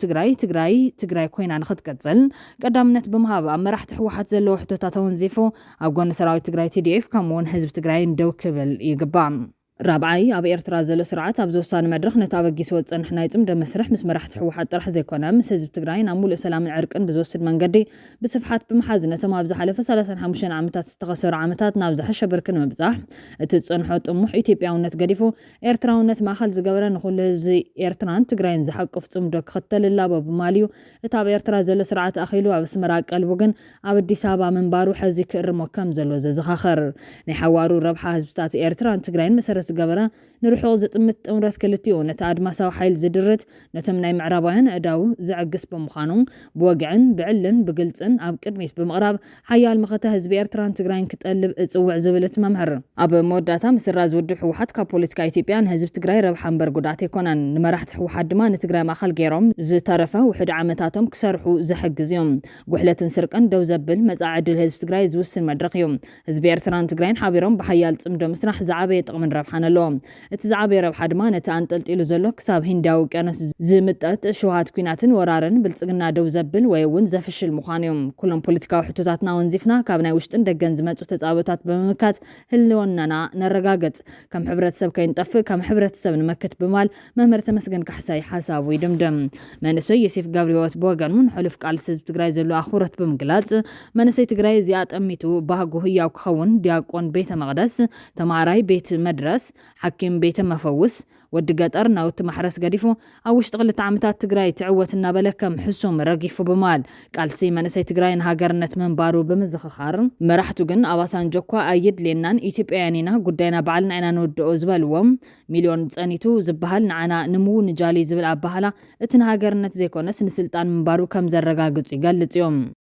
ትግራይ ኮይና ንኽትቀጽል ቀዳምነት ብምሃብ ኣብ መራሕቲ ሕወሓት ዘለዎ ሕቶታት ተወንዚፉ ኣብ ጎኒ ሰራዊት ትግራይ TDF ከምኡውን ህዝቢ ትግራይ ደው ክብል ይግባእ رابعي أب إيرترا زلو سرعات أب زوسان مدرخ نتابق جسوت نحن يتم دم مسرح مسمرح تحوحات طرح زي كنا مسز بتجرين عمول سلام العرقن بزوسد منقدي بصفحات بمحازنة ما بزح على فسلسن حمشين عمتات استغسر عمتات نابزح شبركن مبزح تتصنحوا طموح إثيوبيا ونت قديفو إيرترا ونت ما خل زجبرا نقول زي إيرتران تجرين زحق في صمدك ختل اللابو بماليو تاب إيرترا زلو سرعات أخيلو أب سمراك قلبوجن أب الدسابة من بارو حزي كرم وكم زلو زخاخر نحوارو ربح حزبتات إيرتران تجرين مسر زجبرا نروحو زطمت أمرات كلتيو نتعد مساو حيل زدرت نتم ناي معربان أداو زعقس بمخانو بوقعن بعلن بقلتن أب كدميت بمقراب حيال مخته هزب إيرتران تجرين كتقلب تصوع زبلت ممهر أب موداتا مسراز ودحو حتى كبوليتيكا إثيوبيان هزب تجري ربحان برقوداتي كونان نمرحت حو حد ما نتجري ماخل جيروم زترفه وحد عمتاتهم كسرحو زحق زيوم وحلة سرقن دو زبل متعد الهزب تجري زوسن مدرقيوم هزب إيرتران تجرين حابيروم بحيال تصمدو مسرح زعابي من ربحان اللوم اتزعابي ربح دما نتانطلط إلو زلو كساب هنداو كانس زمطت شوهات كويناتن ورارن بلصقنا دو زبل ወይ እውን ዘፍሽል ምዃኖም ኩሎም ፖለቲካዊ ሕቶታትና ወንዚፍና ካብ ናይ ውሽጥን ደገን ዝመጹ ተጻውታት በመምካት ህልውናና ነረጋገጽ ከም ሕብረተሰብ ከይንጠፍእ ከም ሕብረተሰብ ንመክት ብማል መምህር ተመስገን ካሕሳይ ሓሳቡ ይድምደም መንሰይ ዮሴፍ ጋብሪዎት በወገኑን ሕሉፍ ቃልሲ ህዝቢ ትግራይ ዘሎ ኣኽብሮት ብምግላጽ መንሰይ ትግራይ እዚኣ ጠሚቱ ባህጉ ህያው ክኸውን ዲያቆን ቤተ መቅደስ ተማራይ ቤት መድረስ حكيم بيت مفوس ود قطر ناوت محرس قديفو اوش تغلت عمتات تجراي تعوت النابلكم حسوم رقيفو بمال قال سي منسي تجراين هاجرنت من بارو بمزخخار مرحتو جن اواسان جوكوا ايد لنان ايثيوبيانينا قدينا بعلنا انا نودو زبالوم مليون صانيتو زبحال نعنا نمو نجالي زبل ابهالا اتن هاجرنت زيكونس نسلطان من بارو كم زرغاغص يغلص يوم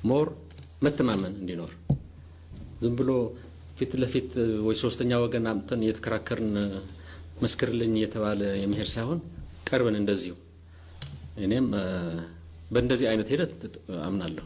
مور متمامن اندينور زنبلو ፊት ለፊት ወይ ሶስተኛ ወገን አምጥተን እየተከራከርን መስክርልኝ እየተባለ የመሄድ ሳይሆን ቀርበን እንደዚሁ እኔም በእንደዚህ አይነት ሂደት አምናለሁ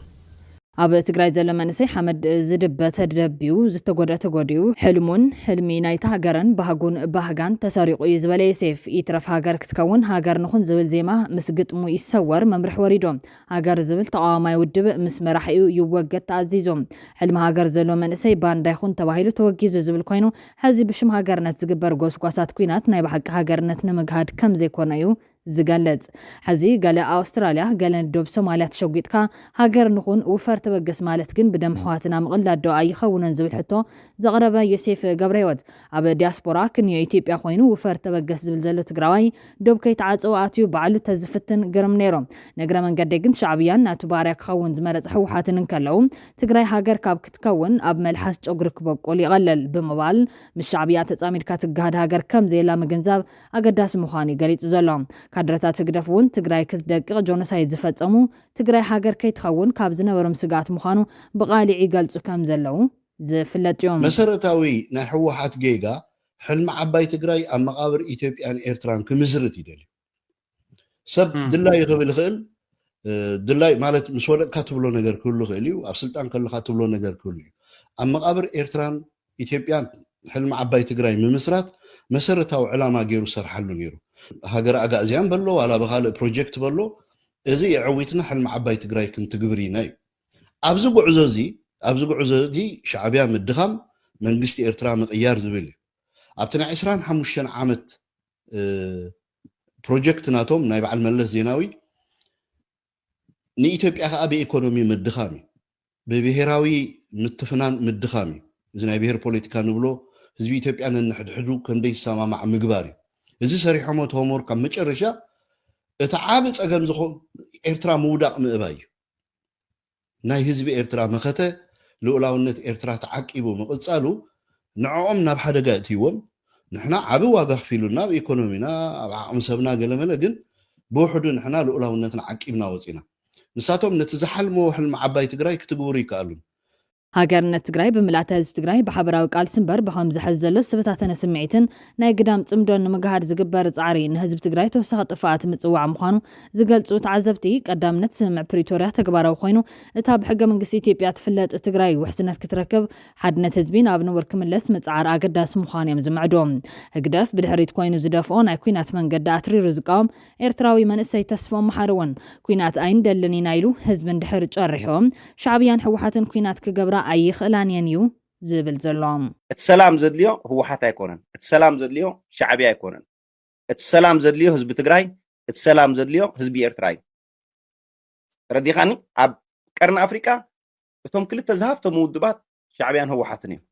ኣብ ትግራይ ዘሎ መንሰይ ሓመድ ዝድበተ ደቢው ዝተጎዳ ተጎዲው ሕልሙን ሕልሚ ናይታ ሃገርን ባህጉን ባህጋን ተሰሪቁ ዝበለ ዮሴፍ ይትረፍ ሃገር ክትከውን ሃገር ንኹን ዝብል ዜማ ምስ ግጥሙ ይሰወር መምርሕ ወሪዶም ሃገር ዝብል ተቃዋማይ ውድብ ምስ መራሒኡ ይወገድ ተኣዚዞም ሕልሚ ሃገር ዘሎ መንሰይ ባንዳ ይኹን ተባሂሉ ተወጊዙ ዝብል ኮይኑ ሕዚ ብሽም ሃገርነት ዝግበር ጎስጓሳት ኩናት ናይ ባሕቂ ሃገርነት ንምግሃድ ከም ዘይኮነ እዩ زغلጽ حزي قال أستراليا قال دوب سوماليا تشوقيتكا هاجر نكون وفر تبقس مالت جن بدم حواتنا مغلادو اي خونن زبل حتو زغربا يوسف غبريوت اب دياسبورا كنيو ايثيوبيا خوينو وفر تبقس زبل زلو تግራዋይ دوب كيتعاصو اتيو بعلو تزفتن غرم نيرو نغرا منقد جن شعبيان ناتو باريا خون زمرص حوحاتن كلو تግራይ هاجر كاب كتكون اب ملحس ጨጉርክ በቆል ይقلل بمبال مش شعبيات تصاميدكا تغاد هاجر كم زيلا مغنزاب اگداس مخاني ገሊጽ ዘሎ ካድረታት ትግደፍውን ትግራይ ክትደቅቕ ጆኖሳይድ ዝፈጸሙ ትግራይ ሃገር ከይትኸውን ካብ ዝነበሮም ስጋት ምዃኑ ብቃሊዕ ይገልጹ ከም ዘለው ዝፍለጥ እዮም መሰረታዊ ናይ ሕወሓት ጌጋ ሕልሚ ዓባይ ትግራይ ኣብ መቃብር ኢትዮጵያን ኤርትራን ክምስርት ይደልዩ ሰብ ድላይ ይኽብል ይኽእል ድላይ ማለት ምስ ወደቅካ ትብሎ ነገር ክህሉ ይኽእል እዩ ኣብ ስልጣን ከለካ ትብሎ ነገር ክህሉ እዩ ኣብ መቃብር ኤርትራን ኢትዮጵያን ሕልሚ ዓባይ ትግራይ ምምስራት መሰረታዊ ዕላማ ገይሩ ሰርሓሉ ነይሩ هاجر أجازيان بلو ولا بخال بروجكت بلو إذا يعويتنا حلم عباي تجراي كنت تجبريناي أبزق عزوزي شعبيا مدخم من قستي إرترا مغيار زبلي أبتنا عسران حموشان عامت بروجكت ناتوم نايب على الملس زيناوي نيتوب يا أبي إيكونومي مدخامي ببهراوي متفنان مدخامي زين بهر بوليتيكا نبلو حزب إثيوبيا نحد حدو كان دي سما مع مقباري እዚ ሰሪሖሞት ሆምወርክ ካብ መጨረሻ እቲ ዓብ ፀገም ዝኾን ኤርትራ ምውዳቕ ምእባይ ናይ ህዝቢ ኤርትራ መኸተ ልኡላውነት ኤርትራ ተዓቂቡ ምቕፃሉ ንዕኦም ናብ ሓደጋ እትይዎም ንሕና ዓብ ዋጋ ክፊሉና ብኢኮኖሚና ኣብ ዓቕሚ ሰብና ገለመለ ግን ብውሕዱ ንሕና ልኡላውነትና ዓቂብና ወፂና ንሳቶም ነቲ ዝሓልሞ ሕልሚ ዓባይ ትግራይ ክትግብሩ ይከኣሉ ሃገርነት ትግራይ ብምልኣተ ህዝቢ ትግራይ ብሓበራዊ ቃል ስንበር ብኸም ዝሕዝ ዘሎ ዝተበታተነ ስምዒትን ናይ ግዳም ጽምዶን ንምግሃድ ዝግበር ጻዕሪ ንህዝቢ ትግራይ ተወሳኺ ጥፍኣት ምጽዋዕ ምዃኑ ዝገልጹ ተዓዘብቲ ቀዳምነት ስምዕ ፕሪቶርያ ተግባራዊ ኮይኑ እታ ብሕገ መንግስቲ ኢትዮጵያ ትፍለጥ ትግራይ ውሕስነት ክትረክብ ሓድነት ህዝቢ ናብ ንቡር ክምለስ ምጽዓር ኣገዳሲ ምዃኑ እዮም ዝምዕዶም ህግደፍ ብድሕሪት ኮይኑ ዝደፍኦ ናይ ኩናት መንገዲ ኣትሪሩ ዝቃወም ኤርትራዊ መንእሰይ ተስፎም መሓርወን ኩናት ኣይንደልን ኢና ኢሉ ህዝቢ እንድሕር ጨሪሖም ሻዕብያን ሕወሓትን ኩናት ክገብራ ኣይኽእላን እየን እዩ ዝብል ዘሎም السلام زدليو هو حتى يكونن السلام زدليو شعبي يكونن السلام زدليو حزب تግራይ السلام زدليو حزب ኤርትራይ رديخاني اب قرن افريقيا እቶም ክልተ ዝሃፍቶም ውድባት ሻዕብያን ህወሓትን እዮም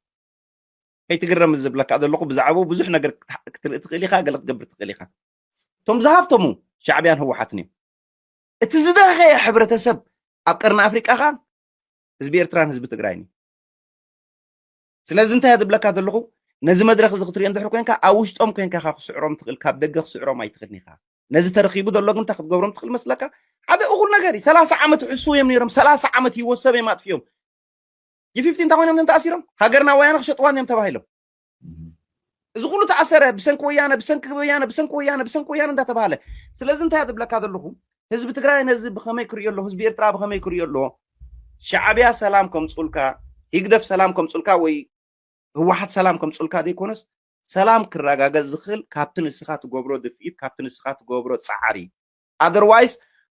ከይትግረም ዝብለካ ዘለኹ ብዛዕባው ብዙሕ ነገር ክትርኢ ትኽእል ኢኻ ገለ ክትገብር ትኽእል ኢኻ እቶም ዝሃፍቶም ሻዕብያን ህወሓትን እዮም እቲ ዝደኸየ ሕብረተሰብ ኣብ ቀርኒ ኣፍሪቃ ኻ ህዝቢ ኤርትራን ህዝቢ ትግራይን እዩ ስለዚ እንታይ ዝብለካ ዘለኹ ነዚ መድረኽ እዚ ክትሪኦ እንድሕር ኮንካ ኣብ ውሽጦም ኮንካ ኻ ክስዕሮም ትኽእል ካብ ደገ ክስዕሮም ኣይትኽእልን ኢኻ ነዚ ተረኺቡ ዘሎ ግን እንታይ ክትገብሮም ትኽእል መስለካ ሓደ እኹል ነገር 30 ዓመት ሕሱ እዮም ነይሮም 30 ዓመት ይወሰብ እዮም ኣጥፊዮም የ15 እንታይ ኮይኖም ተኣሲሮም ሃገርና ወያነ ክሸጥዋን እዮም ተባሂሎም እዚ ኩሉ ተኣሰረ ብሰንኪ ወያነ እንዳተባሃለ ስለዚ እንታይ ዝብለካ ዘለኹ ህዝቢ ትግራይ ነዚ ብኸመይ ክሪኦ ኣሎ ህዝቢ ኤርትራ ብኸመይ ክሪኦ ኣሎ ሻዕብያ ሰላም ከምፅልካ ይግደፍ ሰላም ከምፅልካ ወይ ህወሓት ሰላም ከምፅልካ ዘይኮነስ ሰላም ክረጋገፅ ዝኽእል ካብቲ ንስኻ ትገብሮ ድፍኢት ካብቲ ንስኻ ትገብሮ ፃዕሪ ኣደርዋይስ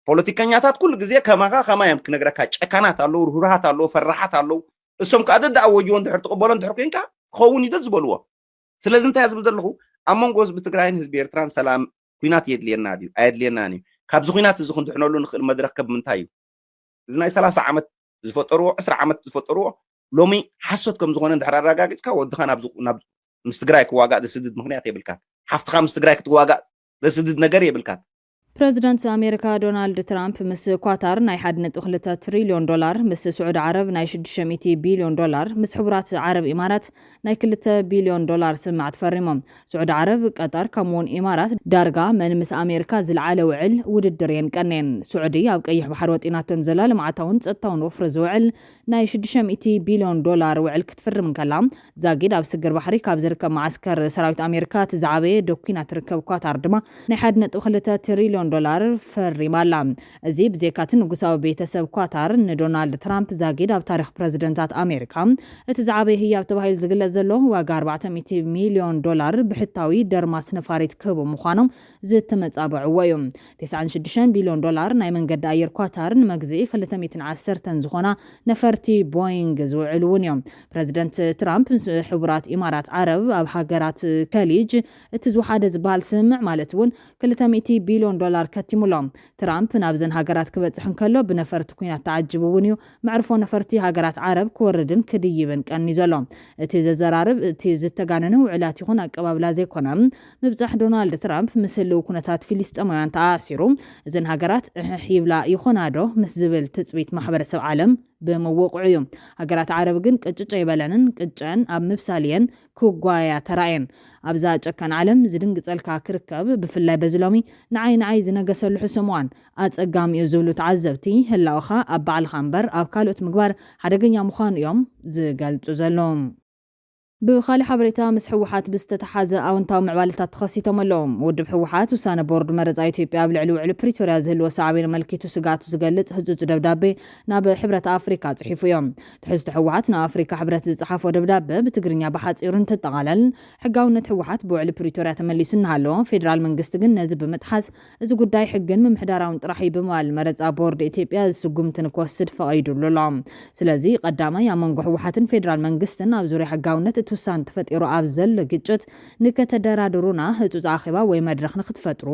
ፖለቲከኛታት ኩሉ ግዜ ከማኻ ከማዮም ክነግረካ ጨካናት ኣለዉ ርህሩሃት ኣለዉ ፈራሓት ኣለዉ እሶም ከዓ ደዳኣወጅዎ እንድሕር ትቕበሎ እንድሕር ኮንካ ክኸውን ይደ ዝበልዎ ስለዚ እንታይ ዝብል ዘለኹ ኣብ መንጎ ህዝቢ ትግራይን ህዝቢ ኤርትራን ሰላም ኩናት የድልየና ድዩ ኣየድልየናን እዩ ካብዚ ኩናት እዚ ክንድሕነሉ ንኽእል መድረኽ ከብ ምንታይ እዩ እዚ ናይ 30 ዓመት ዝፈጠርዎ 20 ዓመት ዝፈጠርዎ ሎሚ ሓሶት ከም ዝኾነ እንድሕር ኣረጋጊፅካ ወድኻ ናብ ምስ ትግራይ ክዋጋእ ዝስድድ ምክንያት የብልካ ሓፍትኻ ምስ ትግራይ ክትዋጋእ ዝስድድ ነገር የብልካ ፕሬዚደንት ኣሜሪካ ዶናልድ ትራምፕ ምስ ኳታር ናይ 1.2 ትሪልዮን ዶላር ምስ ስዑድ ዓረብ ናይ 600 ቢልዮን ዶላር ምስ ሕቡራት ዓረብ ኢማራት ናይ 2 ቢልዮን ዶላር ስምዕ ተፈሪሞም ስዑድ ዓረብ ቀጣር ከምኡውን ኢማራት ዳርጋ መን ምስ ኣሜሪካ ዝለዓለ ውዕል ውድድር የንቀነን ስዑዲ ኣብ ቀይሕ ባሕሪ ወጢናቶን ዘላ ልምዓታውን ፀጥታውን ወፍሪ ዝውዕል ናይ 600 ቢልዮን ዶላር ውዕል ክትፍርም ከላ ዛጊድ ኣብ ስግር ባሕሪ ካብ ዝርከብ ማዓስከር ሰራዊት ኣሜሪካ ትዛዕበየ ዶኪና ትርከብ ኳታር ድማ ናይ 1.2 ትሪልዮን ዶላር ፈሪማላ እዚ ብዜካትን ንጉሳዊ ቤተሰብ ኳታር ንዶናልድ ትራምፕ ዛጊድ ኣብ ታሪክ ፕሬዚደንታት ኣሜሪካ እቲ ዝዓበየ ህያብ ተባሂሉ ዝግለጽ ዘሎ ዋጋ 400 ሚልዮን ዶላር ብሕታዊ ደርማስ ነፋሪት ክህቡ ምዃኖም ዝተመጻበዕዎ እዩ 96 ቢልዮን ዶላር ናይ መንገዲ ኣየር ኳታር ንመግዝኢ 210 ዝኾና ነፈርቲ ቦይንግ ዝውዕሉ እውን እዮም ፕሬዚደንት ትራምፕ ሕቡራት ኢማራት ዓረብ ኣብ ሃገራት ከሊጅ እቲ ዝወሓደ ዝበሃል ስምዕ ማለት እውን 200 ቢልዮን ዶላር ከቲሙሎም ትራምፕ ናብዘን ሃገራት ክበፅሕ እንከሎ ብነፈርቲ ኩናት ተዓጅቡ እውን እዩ መዕርፎ ነፈርቲ ሃገራት ዓረብ ክወርድን ክድይብን ቀኒ ዘሎ እቲ ዘዘራርብ እቲ ዝተጋነነ ውዕላት ይኹን ኣቀባብላ ዘይኮነ ምብፃሕ ዶናልድ ትራምፕ ምስሊ ኩነታት ፊሊስጤማውያን ተኣሲሩ እዘን ሃገራት ይብላ ይኾናዶ ምስ ዝብል ትፅቢት ማሕበረሰብ ዓለም ብምውቅዑ እዩ ሃገራት ዓረብ ግን ቅጭጨ ይበለንን ቅጨን ኣብ ምብሳልየን ክጓያ ተራእየን ኣብዛ ጨካን ዓለም ዝድንግፀልካ ክርከብ ብፍላይ በዝሎሚ ንዓይ ዝነገሰሉ ሕስምዋን ኣፀጋሚ እዩ ዝብሉ ተዓዘብቲ ህላውኻ ኣብ በዓልኻ እምበር ኣብ ካልኦት ምግባር ሓደገኛ ምዃኑ እዮም ዝገልጹ ዘሎም ብኻሊ ሓበሬታ ምስ ሕወሓት ብዝተተሓዘ ኣወንታዊ ምዕባለታት ተኸሲቶም ኣለዎም ውድብ ሕወሓት ውሳነ ቦርድ መረፃ ኢትዮጵያ ኣብ ልዕሊ ውዕሊ ፕሪቶርያ ዝህልዎ ሳዕቤን መልኪቱ ስጋቱ ዝገልጽ ህፁፅ ደብዳቤ ናብ ሕብረት ኣፍሪካ ጽሒፉ እዮም ትሕዝቶ ሕወሓት ናብ ኣፍሪካ ሕብረት ዝፅሓፎ ደብዳቤ ብትግርኛ ብሓፂሩ እንትጠቓለል ሕጋውነት ሕወሓት ብውዕሊ ፕሪቶርያ ተመሊሱ እናሃለዎ ፌደራል መንግስቲ ግን ነዚ ብምጥሓስ እዚ ጉዳይ ሕግን ምምሕዳራውን ጥራሕ ብምባል መረፃ ቦርድ ኢትዮጵያ ዝስጉምቲ ንክወስድ ፈቒዱሉ ኣሎ ስለዚ ቀዳማይ ኣብ መንጎ ሕወሓትን ፌደራል መንግስትን ኣብ ዙርያ ሕጋውነት ውሳነ ተፈጢሩ ኣብ ዘሎ ግጭት ንከተደራድሩና ህፁፅ ኣኼባ ወይ መድረኽ ንክትፈጥሩ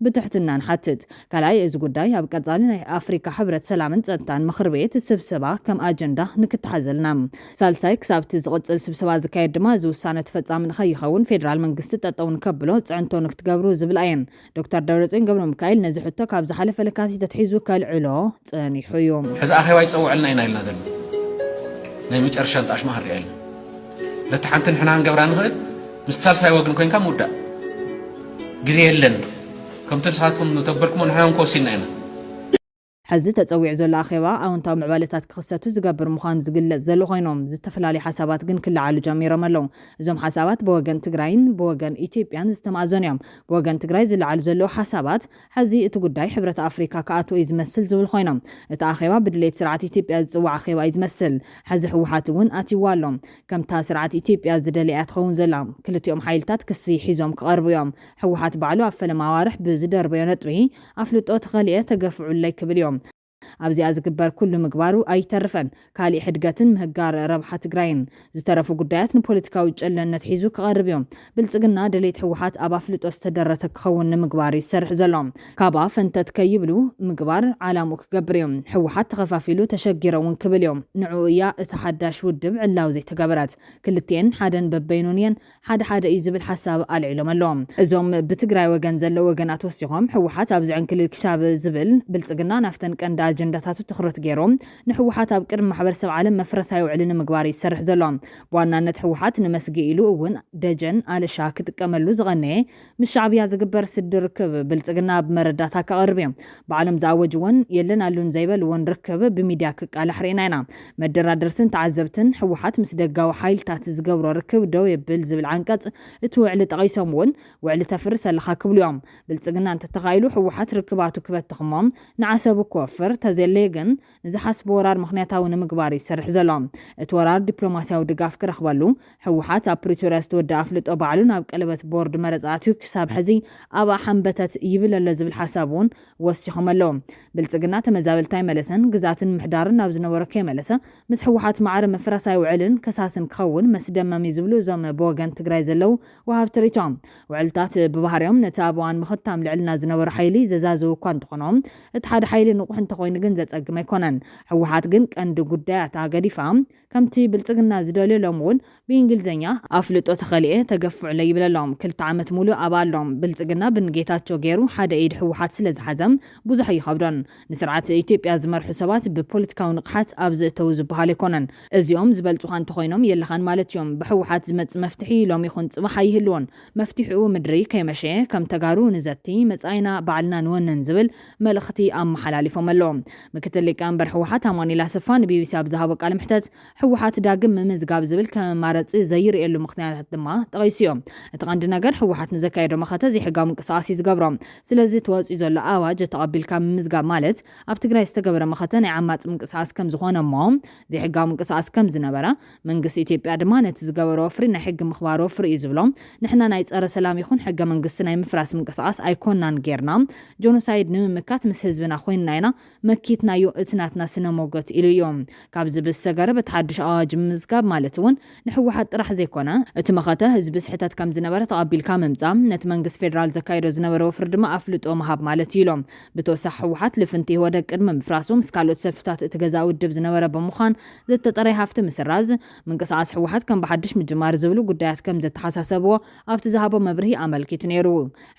ብትሕትና ንሓትት ካልኣይ እዚ ጉዳይ ኣብ ቀጻሊ ናይ ኣፍሪካ ሕብረት ሰላምን ፀጥታን ምክር ቤት ስብሰባ ከም ኣጀንዳ ንክትሓዘልና ሳልሳይ ክሳብቲ ዝቕፅል ስብሰባ ዝካየድ ድማ እዚ ውሳነ ተፈጻሚ ንኸይኸውን ፌደራል መንግስቲ ጠጠው ንከብሎ ፅዕንቶ ንክትገብሩ ዝብል ኣየን ዶክተር ደብረፅዮን ገብረ ሚካኤል ነዚ ሕቶ ካብ ዝሓለፈ ለካቲት ተትሒዙ ከልዕሎ ፀኒሑ እዩ ሕዚ ኣኼባ ይፀውዕልና ኢና ኢልና ዘሎ ናይ መጨረሻ ጣሽማ ክሪአ ኢልና ለቲ ሓንቲ ንሕና ንገብራ ንኽእል ምስ ሳልሳይ ወግን ኮንካ ምውዳእ ግዜ የለን ከምቲ ንስኻትኩም ተበልኩሞ ንሕና ንከወሲና ኢና ሕዚ ተፀዊዕ ዘሎ ኣኼባ ኣወንታዊ ምዕባለታት ክኽሰቱ ዝገብር ምዃኑ ዝግለጽ ዘሎ ኮይኖም ዝተፈላለዩ ሓሳባት ግን ክለዓሉ ጀሚሮም ኣለዉ እዞም ሓሳባት ብወገን ትግራይን ብወገን ኢትዮጵያን ዝተማእዘኑ እዮም ብወገን ትግራይ ዝለዓሉ ዘለዉ ሓሳባት ሕዚ እቲ ጉዳይ ሕብረት ኣፍሪካ ከኣትዎ እዩ ዝመስል ዝብል ኮይኖም እቲ ኣኼባ ብድሌት ስርዓት ኢትዮጵያ ዝፅዋዕ ኣኼባ እዩ ዝመስል ሕዚ ሕወሓት እውን ኣትይዋ ኣሎ ከምታ ስርዓት ኢትዮጵያ ዝደለያ ትኸውን ዘላ ክልቲኦም ሓይልታት ክሲ ሒዞም ክቐርቡ እዮም ሕወሓት ባዕሉ ኣብ ፈለማ ኣዋርሕ ብዝደርበዮ ነጥቢ ኣፍልጦ ተኸሊአ ተገፍዑለይ ክብል እዮም ኣብዚኣ ዝግበር ኩሉ ምግባሩ ኣይተርፈን ካልእ ሕድገትን ምህጋር ረብሓ ትግራይን ዝተረፉ ጉዳያት ንፖለቲካዊ ጨለነት ሒዙ ክቐርብ እዮም ብልጽግና ድሌት ሕወሓት ኣብ ኣፍልጦ ዝተደረተ ክኸውን ንምግባር ይሰርሕ ዘሎ ካብኣ ፈንተት ከይብሉ ምግባር ዓላምኡ ክገብር እዮም ሕወሓት ተኸፋፊሉ ተሸጊረውን ክብል እዮም ንዕኡ እያ እቲ ሓዳሽ ውድብ ዕላው ዘይተገበረት ክልቲአን ሓደን በበይኑን እየን ሓደ እዩ ዝብል ሓሳብ ኣልዒሎም ኣለዎም እዞም ብትግራይ ወገን ዘለዎ ወገናት ወሲኾም ሕወሓት ኣብ ዝዕንክልል ክሻብ ዝብል ብልጽግና ናፍተን ቀንዲ ኣጀንዳታቱ ትኹረት ገይሮም ንሕወሓት ኣብ ቅድሚ ማሕበረሰብ ዓለም መፍረሳዊ ውዕሊ ንምግባር ይሰርሕ ዘሎ ብዋናነት ሕወሓት ንመስጊ ኢሉ እውን ደጀን ኣልሻ ክጥቀመሉ ዝቐነየ ምስ ሻዕብያ ዝግበር ስድር ርክብ ብልጽግና ብመረዳታ ከቐርብ እዮም ባዕሎም ዝኣወጅውን የለን ኣሉን ዘይበልዎን ርክብ ብሚድያ ክቃላሕ ርኢና ኢና መደራደርትን ተዓዘብትን ሕወሓት ምስ ደጋዊ ሓይልታት ዝገብሮ ርክብ ደው የብል ዝብል ዓንቀጽ እቲ ውዕሊ ጠቒሶም እውን ውዕሊ ተፍርስ ኣለኻ ክብሉ እዮም ብልጽግና እንተተኻኢሉ ሕወሓት ርክባቱ ክበትኽሞም ንዓሰቡ ክወፍር ተዘለየ ግን ንዝሓስቦ ወራር ምክንያታዊ ንምግባር ይሰርሕ ዘሎ እቲ ወራር ዲፕሎማስያዊ ድጋፍ ክረኽበሉ ሕወሓት ኣብ ፕሪቶርያ ዝተወድአ ኣፍልጦ ባዕሉ ናብ ቀለበት ቦርድ መረፃእትዩ ክሳብ ሕዚ ኣብ ሓንበተት ይብል ኣሎ ዝብል ሓሳብ እውን ወሲኾም ኣለዎም ብልጽግና ተመዛበልታይ መለሰን ግዛትን ምሕዳርን ናብ ዝነበረ ከይመለሰ ምስ ሕወሓት ማዕረ መፍረሳዊ ውዕልን ከሳስን ክኸውን መስደመም ዝብሉ እዞም ብወገን ትግራይ ዘለው ወሃብቲ ሪቶም ውዕልታት ብባህርዮም ነቲ ኣብ እዋን ምኽታም ልዕልና ዝነበረ ሓይሊ ዘዛዘው እኳ እንትኾኖም እቲ ሓደ ሓይሊ ንቑሕ እንተኮይኑ ግን ዘጸግም ኣይኮነን ሕወሓት ግን ቀንዲ ጉዳያት ኣገዲፋ ከምቲ ብልጽግና ዝደልየሎም እውን ብእንግሊዝኛ ኣፍልጦ ተኸሊአ ተገፍዑ ይብለሎም 2 ዓመት ሙሉእ ኣባሎም ብልጽግና ብንጌታቸው ገይሩ ሓደ ኢድ ሕወሓት ስለ ዝሓዘም ብዙሕ ይኸብዶን ንስርዓት ኢትዮጵያ ዝመርሑ ሰባት ብፖለቲካዊ ንቕሓት ኣብ ዝእተው ዝበሃል ኣይኮነን እዚኦም ዝበልጹኻ እንተኮይኖም የለኻን ማለት እዮም ብሕወሓት ዝመጽእ መፍትሒ ሎም ይኹን ጽባሕ ኣይህልዎን መፍትሒኡ ምድሪ ከይመሸ ከም ተጋሩ ንዘቲ መጻኢና ባዕልና ንወነን ዝብል መልእኽቲ ኣመሓላሊፎም ኣለዎም ምክትል ሊቀመንበር ሕወሓት ኣማኒላ ሰፋ ንቢቢሲ ኣብ ዝሃቦ ቃለ ምሕተት ሕወሓት ዳግም ምምዝጋብ ዝብል ከመማረፂ ዘይርእየሉ ምክንያታት ድማ ጠቒሱ እዮም እቲ ቀንዲ ነገር ሕወሓት ንዘካየዶ መኸተ ዘይሕጋዊ ምንቅስቓስ እዩ ዝገብሮም ስለዚ ተወፂኡ ዘሎ ኣዋጅ ተቐቢልካ ምምዝጋብ ማለት ኣብ ትግራይ ዝተገበረ መኸተ ናይ ዓማፅ ምንቅስቓስ ከም ዝኾነ እሞ ዘይሕጋዊ ምንቅስቓስ ከም ዝነበረ መንግስቲ ኢትዮጵያ ድማ ነቲ ዝገበሮ ወፍሪ ናይ ሕጊ ምኽባር ወፍሪ እዩ ዝብሎም ንሕና ናይ ፀረ ሰላም ይኹን ሕገ መንግስቲ ናይ ምፍራስ ምንቅስቓስ ኣይኮናን ጌርና ጆኖሳይድ ንምምካት ምስ ህዝብና ኮይንና ኢና መኪትናዮ እትናትና ስነ ሞገት ኢሉ እዮም ካብዚ ብዝሰገረ በተሓድሽ ኣዋጅ ምምዝጋብ ማለት እውን ንሕወሓት ጥራሕ ዘይኮነ እቲ መኸተ ህዝቢ ስሕተት ከም ዝነበረ ተቐቢልካ ምምጻም ነቲ መንግስቲ ፌደራል ዘካይዶ ዝነበረ ወፍሪ ድማ ኣፍልጦ መሃብ ማለት እዩ ኢሎም ብተወሳኺ ሕወሓት ልፍንቲ ወደ ቅድሚ ምፍራሱ ምስ ካልኦት ሰልፍታት እቲ ገዛ ውድብ ዝነበረ ብምዃን ዘተጠረይ ሃፍቲ ምስራዝ ምንቅስቓስ ሕወሓት ከም ብሓድሽ ምጅማር ዝብሉ ጉዳያት ከም ዘተሓሳሰብዎ ኣብቲ ዝሃቦ መብርሂ ኣመልኪቱ ነይሩ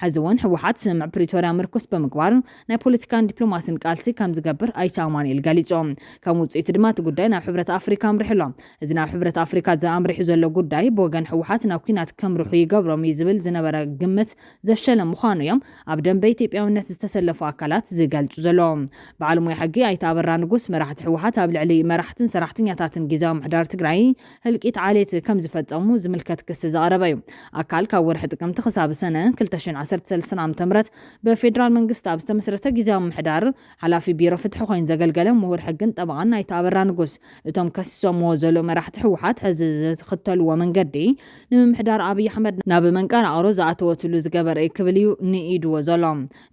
ሕዚ እውን ሕወሓት ስምዕ ፕሪቶርያ ምርኩስ ብምግባር ናይ ፖለቲካን ዲፕሎማስን ቃልሲ ከም ዝገብር ኣይተ ኣማኒኤል ገሊፆም ከም ውፅኢት ድማ እቲ ጉዳይ ናብ ሕብረት ኣፍሪካ ኣምሪሕሎም እዚ ናብ ሕብረት ኣፍሪካ ዘኣምሪሑ ዘሎ ጉዳይ ብወገን ሕወሓት ናብ ኩናት ከምርሑ ይገብሮም እዩ ዝብል ዝነበረ ግምት ዘፍሸለ ምዃኑ እዮም ኣብ ደንበ ኢትዮጵያውነት ዝተሰለፉ ኣካላት ዝገልጹ ዘለዎም በዓል ሞያ ሕጊ ኣይተ ኣበራ ንጉስ መራሕቲ ሕወሓት ኣብ ልዕሊ መራሕትን ሰራሕተኛታትን ጊዜያዊ ምሕዳር ትግራይ ህልቂት ዓሌት ከም ዝፈጸሙ ዝምልከት ክሲ ዘቕረበ እዩ ኣካል ካብ ወርሒ ጥቅምቲ ክሳብ ሰነ 2013 ዓ.ም በፌደራል መንግስቲ ኣብ ዝተመስረተ ጊዜያዊ ምሕዳር ሓላፊ ቢሮ ፍትሒ ኮይኑ ዘገልገለ ምሁር ሕግን ጠበቓን ኣይተ ኣበራ ንጉስ እቶም ከሲሶምዎ ዘሎ መራሕቲ ሕወሓት ሕዚ ዝኽተልዎ መንገዲ ንምምሕዳር ኣብይ ኣሕመድ ናብ መንቃር ኣቕሮ ዝኣተወትሉ ዝገበረ ክብል እዩ ንኢድዎ ዘሎ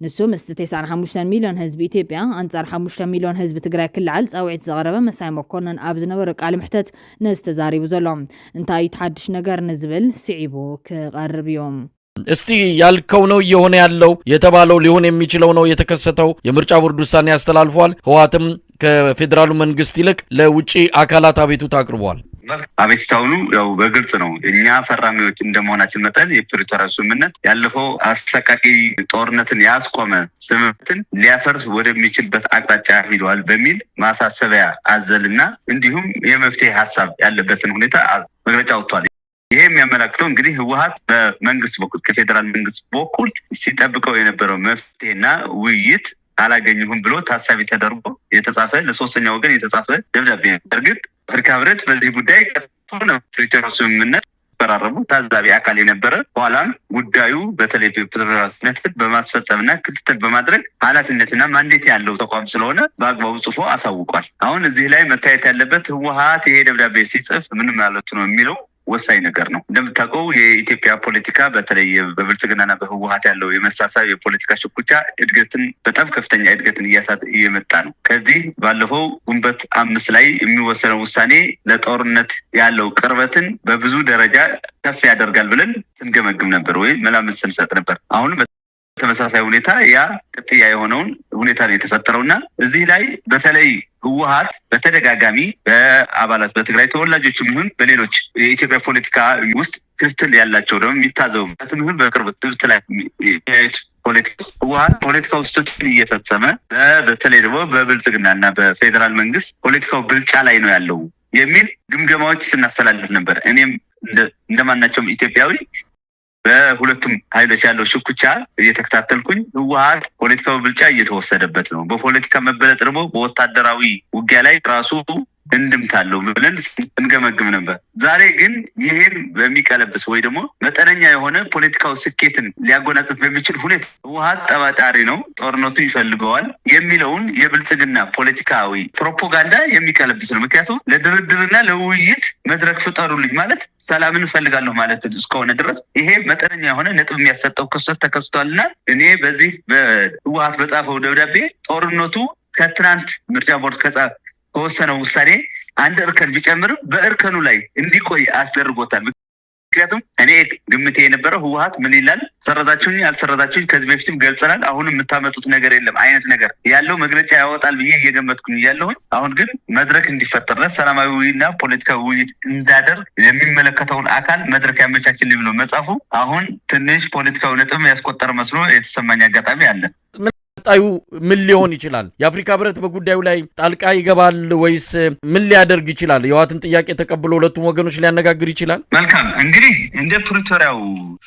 ንሱ ምስቲ 95 ሚልዮን ህዝቢ ኢትዮጵያ ኣንጻር 5 ሚልዮን ህዝቢ ትግራይ ክልዓል ፃውዒት ዘቕረበ መሳይ መኮነን ኣብ ዝነበረ ቃል ምሕተት ነዝተዛሪቡ ዘሎ እንታይ ተሓድሽ ነገር ንዝብል ስዒቡ ክቐርብ እዮም እስቲ ያልከው ነው እየሆነ ያለው የተባለው ሊሆን የሚችለው ነው የተከሰተው የምርጫ ቦርድ ውሳኔ ያስተላልፏል ህወሓትም ከፌደራሉ መንግስት ይልቅ ለውጪ አካላት አቤቱታ አቅርቧል አቤቱታውኑ ያው በግልጽ ነው እኛ ፈራሚዎች እንደመሆናችን መጠን የፕሪቶሪያ ስምምነት ያለፈው አሰቃቂ ጦርነትን ያስቆመ ስምምነትን ሊያፈርስ ወደሚችልበት አቅጣጫ ሄዷል በሚል ማሳሰቢያ አዘልና እንዲሁም የመፍትሄ ሐሳብ ያለበትን ሁኔታ መግለጫ ወጥቷል ይሄ የሚያመለክተው እንግዲህ ህወሓት በመንግስት በኩል ከፌደራል መንግስት በኩል ሲጠብቀው የነበረው መፍትሄና ውይይት አላገኘሁም ብሎ ታሳቢ ተደርጎ የተጻፈ ለሶስተኛ ወገን የተጻፈ ደብዳቤ እርግጥ አፍሪካ ህብረት በዚህ ጉዳይ ከሆነ ፕሪቶሪያ ስምምነት ተፈራረሙ ታዛቢ አካል የነበረ በኋላም ጉዳዩ በተለይ ፕሪቶሪያ ስምምነት በማስፈጸምና ክትትል በማድረግ ኃላፊነትና ማንዴት ያለው ተቋም ስለሆነ በአግባቡ ጽፎ አሳውቋል አሁን እዚህ ላይ መታየት ያለበት ህወሓት ይሄ ደብዳቤ ሲጽፍ ምን ማለት ነው የሚለው ወሳኝ ነገር ነው። እንደምታውቀው የኢትዮጵያ ፖለቲካ በተለይ በብልጽግናና በህወሓት ያለው የመሳሳብ የፖለቲካ ሽኩቻ እድገትን በጣም ከፍተኛ እድገትን እየመጣ ነው። ከዚህ ባለፈው ግንቦት 5 ላይ የሚወሰነው ውሳኔ ለጦርነት ያለው ቅርበትን በብዙ ደረጃ ከፍ ያደርጋል ብለን ስንገመግም ነበር ወይ መላምት ስንሰጥ ነበር። አሁን በተመሳሳይ ሁኔታ ያ ቅጥያ የሆነውን ሁኔታ ነው የተፈጠረውና እዚህ ላይ በተለይ ህወሓት በተደጋጋሚ በአባላት በትግራይ ተወላጆችም ይሁን በሌሎች የኢትዮጵያ ፖለቲካ ውስጥ ክትትል ያላቸው ደግሞ የሚታዘቡ በትምህርት በቅርብ ትብት ላይ ህወሓት ፖለቲካ ውስጥ እየፈጸመ በተለይ ደግሞ በብልጽግናና በፌዴራል መንግስት ፖለቲካው ብልጫ ላይ ነው ያለው የሚል ግምገማዎች ስናስተላልፍ ነበር። እኔም እንደማናቸውም ኢትዮጵያዊ በሁለቱም ኃይሎች ያለው ሽኩቻ እየተከታተልኩኝ ህወሓት ፖለቲካዊ ብልጫ እየተወሰደበት ነው፣ በፖለቲካ መበለጥ ደግሞ በወታደራዊ ውጊያ ላይ ራሱ እንድምታለው ብለን እንገመግም ነበር። ዛሬ ግን ይሄን በሚቀለብስ ወይ ደግሞ መጠነኛ የሆነ ፖለቲካው ስኬትን ሊያጎናጽፍ በሚችል ሁኔታ ህወሓት ጠባጫሪ ነው፣ ጦርነቱ ይፈልገዋል የሚለውን የብልጽግና ፖለቲካዊ ፕሮፓጋንዳ የሚቀለብስ ነው። ምክንያቱም ለድርድርና ለውይይት መድረክ ፍጠሩልኝ ማለት ሰላምን እፈልጋለሁ ማለት እስከሆነ ድረስ ይሄ መጠነኛ የሆነ ነጥብ የሚያሰጠው ክስተት ተከስቷልና እኔ በዚህ በህወሓት በጻፈው ደብዳቤ ጦርነቱ ከትናንት ምርጫ ቦርድ ከወሰነው ውሳኔ አንድ እርከን ቢጨምርም በእርከኑ ላይ እንዲቆይ አስደርጎታል። ምክንያቱም እኔ ግምቴ የነበረው ህወሓት ምን ይላል ሰረዛችሁኝ አልሰረዛችሁኝ ከዚህ በፊትም ገልጸናል፣ አሁንም የምታመጡት ነገር የለም አይነት ነገር ያለው መግለጫ ያወጣል ብዬ እየገመትኩኝ እያለሁኝ አሁን ግን መድረክ እንዲፈጠርለት ሰላማዊና ፖለቲካዊ ውይይት እንዳደርግ የሚመለከተውን አካል መድረክ ያመቻችልኝ ብሎ መጻፉ አሁን ትንሽ ፖለቲካዊ ነጥብ ያስቆጠረ መስሎ የተሰማኝ አጋጣሚ አለ። ጣዩ ምን ሊሆን ይችላል? የአፍሪካ ህብረት በጉዳዩ ላይ ጣልቃ ይገባል ወይስ ምን ሊያደርግ ይችላል? የህወሓትን ጥያቄ ተቀብሎ ሁለቱም ወገኖች ሊያነጋግር ይችላል? መልካም እንግዲህ እንደ ፕሪቶሪያው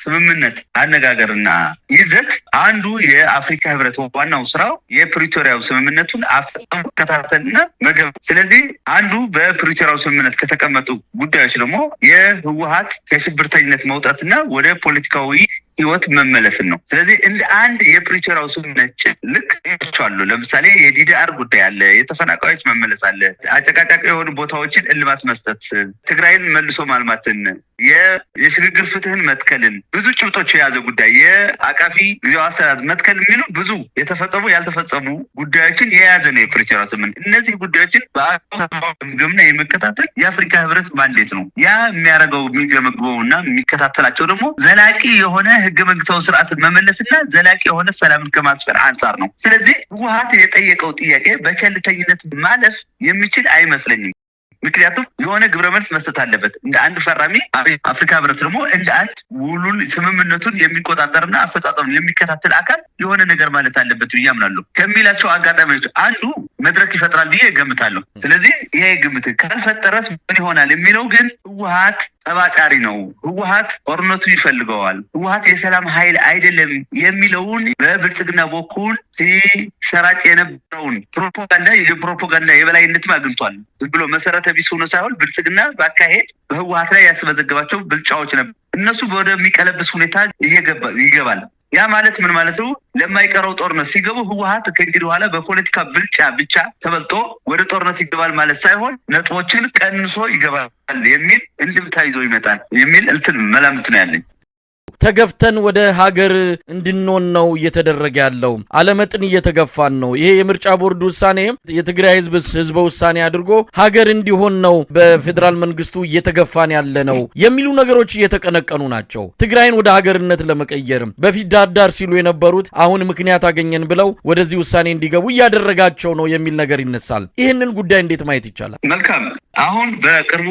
ስምምነት አነጋገርና ይዘት አንዱ የአፍሪካ ህብረት ዋናው ስራው የፕሪቶሪያው ስምምነቱን አፈጻጸም መከታተልና መገምገም። ስለዚህ አንዱ በፕሪቶሪያው ስምምነት ከተቀመጡ ጉዳዮች ደግሞ የህወሓት ከሽብርተኝነት መውጣትና ወደ ፖለቲካዊ ህይወት መመለስን ነው። ስለዚህ እንደ አንድ የፕሪቶሪያው ስምምነት ልክ ይቻላል። ለምሳሌ የዲዲአር ጉዳይ አለ፣ የተፈናቃዮች መመለስ አለ፣ አጨቃጫቂ የሆኑ ቦታዎችን እልማት መስጠት፣ ትግራይን መልሶ ማልማትን፣ የሽግግር ፍትህን መትከልን፣ ብዙ ጭብጦች የያዘ ጉዳይ የአቃፊ ጊዜያዊ አስተዳደር መትከል የሚሉ ብዙ የተፈጸሙ ያልተፈጸሙ ጉዳዮችን የያዘ ነው የፕሪቶሪያው ስምምነት። እነዚህ ጉዳዮችን በግምገማና የመከታተል የአፍሪካ ህብረት ማንዴት ነው። ያ የሚያደርገው የሚገመግመውና የሚከታተላቸው ደግሞ ዘላቂ የሆነ ህገ መንግስታዊ ስርዓትን መመለስና ዘላቂ የሆነ ሰላምን ከማስፈር አንጻር ነው። ስለዚህ ህወሓት የጠየቀው ጥያቄ በቸልተኝነት ማለፍ የሚችል አይመስለኝም። ምክንያቱም የሆነ ግብረ መልስ መስጠት አለበት እንደ አንድ ፈራሚ። አፍሪካ ህብረት ደግሞ እንደ አንድ ውሉን ስምምነቱን የሚቆጣጠርና አፈጻጸሙን የሚከታተል አካል የሆነ ነገር ማለት አለበት ብዬ አምናለሁ። ከሚላቸው አጋጣሚዎች አንዱ መድረክ ይፈጥራል ብዬ እገምታለሁ። ስለዚህ ይሄ ግምት ካልፈጠረስ ምን ይሆናል የሚለው ግን ህወሓት ጠባጫሪ ነው፣ ህወሓት ጦርነቱ ይፈልገዋል፣ ህወሓት የሰላም ኃይል አይደለም የሚለውን በብልጽግና በኩል ሲሰራጭ የነበረውን ፕሮፓጋንዳ የበላይነትም አግኝቷል። ዝም ብሎ መሰረተ ቢስ ሆኖ ሳይሆን ብልጽግና ባካሄድ በህወሓት ላይ ያስመዘገባቸው ብልጫዎች ነበር። እነሱ ወደሚቀለብስ ሁኔታ ይገባል። ያ ማለት ምን ማለት ነው? ለማይቀረው ጦርነት ሲገቡ ህወሓት ከእንግዲህ በኋላ በፖለቲካ ብልጫ ብቻ ተበልጦ ወደ ጦርነት ይገባል ማለት ሳይሆን ነጥቦችን ቀንሶ ይገባል የሚል እንድምታ ይዞ ይመጣል የሚል መላምት ነው ያለኝ። ተገፍተን ወደ ሀገር እንድንሆን ነው እየተደረገ ያለው። አለመጥን እየተገፋን ነው። ይሄ የምርጫ ቦርድ ውሳኔ የትግራይ ህዝበ ውሳኔ አድርጎ ሀገር እንዲሆን ነው በፌዴራል መንግስቱ እየተገፋን ያለ ነው የሚሉ ነገሮች እየተቀነቀኑ ናቸው። ትግራይን ወደ ሀገርነት ለመቀየርም በፊት ዳርዳር ሲሉ የነበሩት አሁን ምክንያት አገኘን ብለው ወደዚህ ውሳኔ እንዲገቡ እያደረጋቸው ነው የሚል ነገር ይነሳል። ይህንን ጉዳይ እንዴት ማየት ይቻላል? መልካም። አሁን በቅርቡ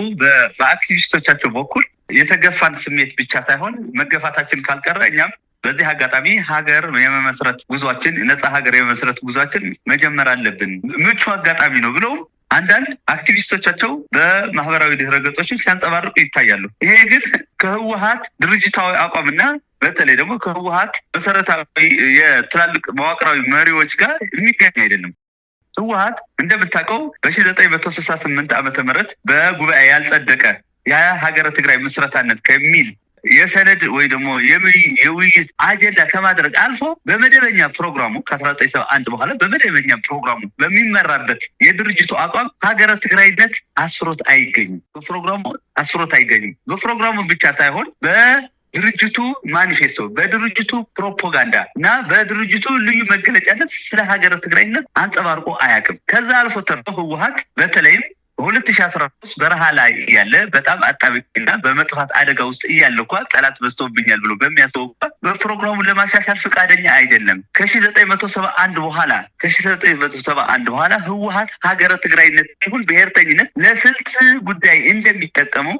በአክቲቪስቶቻቸው በኩል የተገፋን ስሜት ብቻ ሳይሆን መገፋታችን ካልቀረ እኛም በዚህ አጋጣሚ ሀገር የመመስረት ጉዟችን ነፃ ሀገር የመመስረት ጉዟችን መጀመር አለብን፣ ምቹ አጋጣሚ ነው ብለው አንዳንድ አክቲቪስቶቻቸው በማህበራዊ ድህረ ገጾችን ሲያንጸባርቁ ይታያሉ። ይሄ ግን ከህወሓት ድርጅታዊ አቋምና በተለይ ደግሞ ከህወሓት መሰረታዊ የትላልቅ መዋቅራዊ መሪዎች ጋር የሚገኝ አይደለም። ህወሓት እንደምታውቀው በ1968 ዓመተ ምህረት በጉባኤ ያልጸደቀ የሀገረ ትግራይ ምስረታነት ከሚል የሰነድ ወይ ደግሞ የውይይት አጀንዳ ከማድረግ አልፎ በመደበኛ ፕሮግራሙ ከ1971 በኋላ በመደበኛ ፕሮግራሙ በሚመራበት የድርጅቱ አቋም ሀገረ ትግራይነት አስፍሮት አይገኝም። በፕሮግራሙ ብቻ ሳይሆን በድርጅቱ ማኒፌስቶ፣ በድርጅቱ ፕሮፓጋንዳ እና በድርጅቱ ልዩ መገለጫነት ስለ ሀገረ ትግራይነት አንጸባርቆ አያውቅም። ከዛ አልፎ ተርፎ ህወሓት በተለይም በ2013 በረሃ ላይ ያለ በጣም አጣብቂና በመጥፋት አደጋ ውስጥ እያለ እንኳን ጠላት በዝቶብኛል ብሎ በሚያስበው በፕሮግራሙ ለማሻሻል ፈቃደኛ አይደለም። ከ1971 በኋላ ህወሓት ሀገረ ትግራይነት ይሁን ብሔርተኝነት ለስልት ጉዳይ እንደሚጠቀመው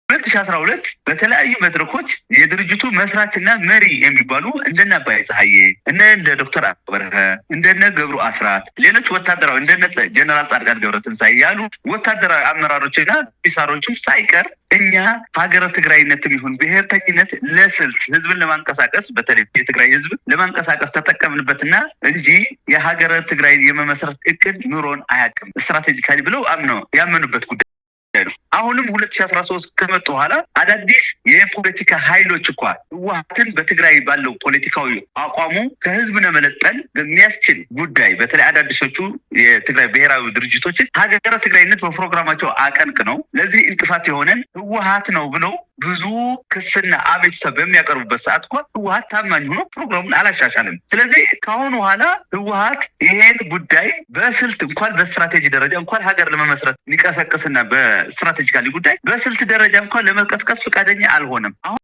2012 በተለያዩ መድረኮች የድርጅቱ መስራችና መሪ የሚባሉ እንደነ አባይ ፀሐዬ እንደ ዶክተር አበረከ እንደነ ገብሩ አስራት ሌሎች ወታደራዊ እንደነ ጀነራል ጻድቃን ገብረትንሳኤ ያሉ ወታደራዊ አመራሮችና ኦፊሰሮችም ሳይቀር እኛ ሀገረ ትግራይነትም ይሁን ብሔርተኝነት ለስልት ህዝብን ለማንቀሳቀስ በተለይ የትግራይ ህዝብ ለማንቀሳቀስ ተጠቀምንበትና እንጂ የሀገረ ትግራይን የመመስረት እቅድ ኑሮን አያውቅም ስትራቴጂካሊ ብለው ያመኑበት ጉዳይ ነው። አሁንም 2013 ከመጡ በኋላ አዳዲስ የፖለቲካ ኃይሎች እንኳን ህወሓትን በትግራይ ባለው ፖለቲካዊ አቋሙ ከህዝብ ለመለጠል በሚያስችል ጉዳይ በተለይ አዳዲሶቹ የትግራይ ብሔራዊ ድርጅቶችን ሀገረ ትግራይነት በፕሮግራማቸው አቀንቅነው ለዚህ እንቅፋት የሆነን ህወሓት ነው ብለው ብዙ ክስና አቤቱታ በሚያቀርቡበት ሰዓት እንኳን ህወሓት ታማኝ ሆኖ ፕሮግራሙን አላሻሻልም። ስለዚህ ከአሁኑ በኋላ ህወሓት ይሄን ጉዳይ በስልት እንኳን በስትራቴጂ ደረጃ እንኳን ሀገር ለመመስረት ሊቀሰቅስና በስትራቴጂካሊ ጉዳይ በስልት ደረጃ እንኳን ለመቀስቀስ ፈቃደኛ አልሆነም። አሁን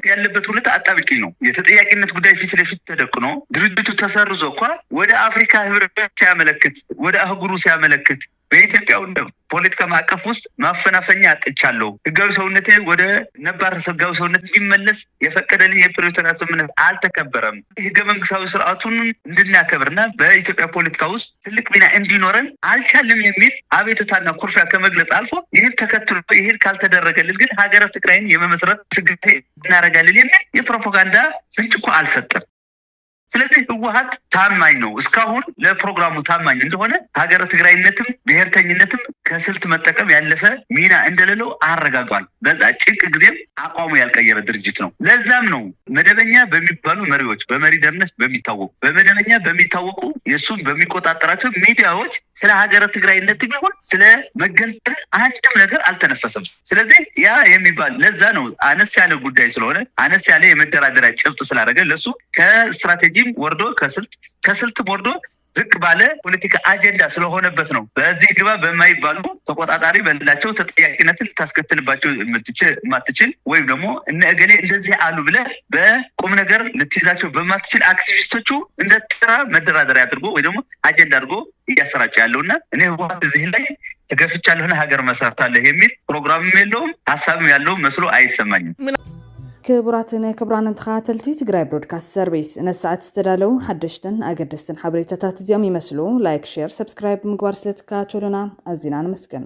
ያለበት ሁኔታ አጣብቂኝ ነው። የተጠያቂነት ጉዳይ ፊት ለፊት ተደቅኖ ድርጅቱ ተሰርዞ እንኳን ወደ አፍሪካ ህብረት ሲያመለክት ወደ አህጉሩ ሲያመለክት በኢትዮጵያ ፖለቲካ ማዕቀፍ ውስጥ ማፈናፈኛ አጥቻለሁ፣ ህጋዊ ሰውነቴ ወደ ነባር ህጋዊ ሰውነት እንዲመለስ የፈቀደልኝ የፕሪቶሪያ ስምምነት አልተከበረም፣ ህገ መንግስታዊ ስርዓቱን እንድናከብርና በኢትዮጵያ ፖለቲካ ውስጥ ትልቅ ሚና እንዲኖረን አልቻልም የሚል አቤቱታና ኩርፊያ ከመግለጽ አልፎ ይህን ተከትሎ ይህን ካልተደረገልን ግን ሀገረ ትግራይን የመመስረት ስግቴ እናደርጋለን የሚል የፕሮፓጋንዳ ፍንጭ እኮ አልሰጠም። ስለዚህ ህወሓት ታማኝ ነው። እስካሁን ለፕሮግራሙ ታማኝ እንደሆነ ሀገረ ትግራይነትም ብሔርተኝነትም ከስልት መጠቀም ያለፈ ሚና እንደሌለው አረጋግጧል። በዛ ጭንቅ ጊዜም አቋሙ ያልቀየረ ድርጅት ነው። ለዛም ነው መደበኛ በሚባሉ መሪዎች በመሪደርነት በመደበኛ በሚታወቁ የእሱን በሚቆጣጠራቸው ሚዲያዎች ስለ ሀገረ ትግራይነት ቢሆን ስለ መገንጠል አንድም ነገር አልተነፈሰም። ስለዚህ ያ የሚባል ለዛ ነው አነስ ያለ ጉዳይ ስለሆነ አነስ ያለ የመደራደሪያ ጭብጥ ስላደረገ ለሱ ከስትራቴጂ ወርዶ ከስልት ወርዶ ዝቅ ባለ ፖለቲካ አጀንዳ ስለሆነበት ነው። በዚህ ግባ በማይባሉ ተቆጣጣሪ በሌላቸው ተጠያቂነትን ልታስከትልባቸው የማትችል ወይም ደግሞ እነ እገሌ እንደዚህ አሉ ብለህ በቁም ነገር ልትይዛቸው በማትችል አክቲቪስቶቹ እንደ ተራ መደራደሪያ አድርጎ ወይ ደግሞ አጀንዳ አድርጎ እያሰራጨ ያለውና እኔ ህወሓት እዚህ ላይ ተገፍቻለሁና ሀገር መሰርታለህ የሚል ፕሮግራምም የለውም ሀሳብም ያለው መስሎ አይሰማኝም። ክቡራትን ክቡራንን ተኸታተልቲ ትግራይ ብሮድካስት ሰርቪስ ነሰዓት ዝተዳለው ሓደሽትን ኣገደስትን ሓበሬታታት እዚኦም ይመስሉ። ላይክ፣ ሼር፣ ሰብስክራይብ ምግባር ስለትከታተሉና ኣዝና ንመስገን።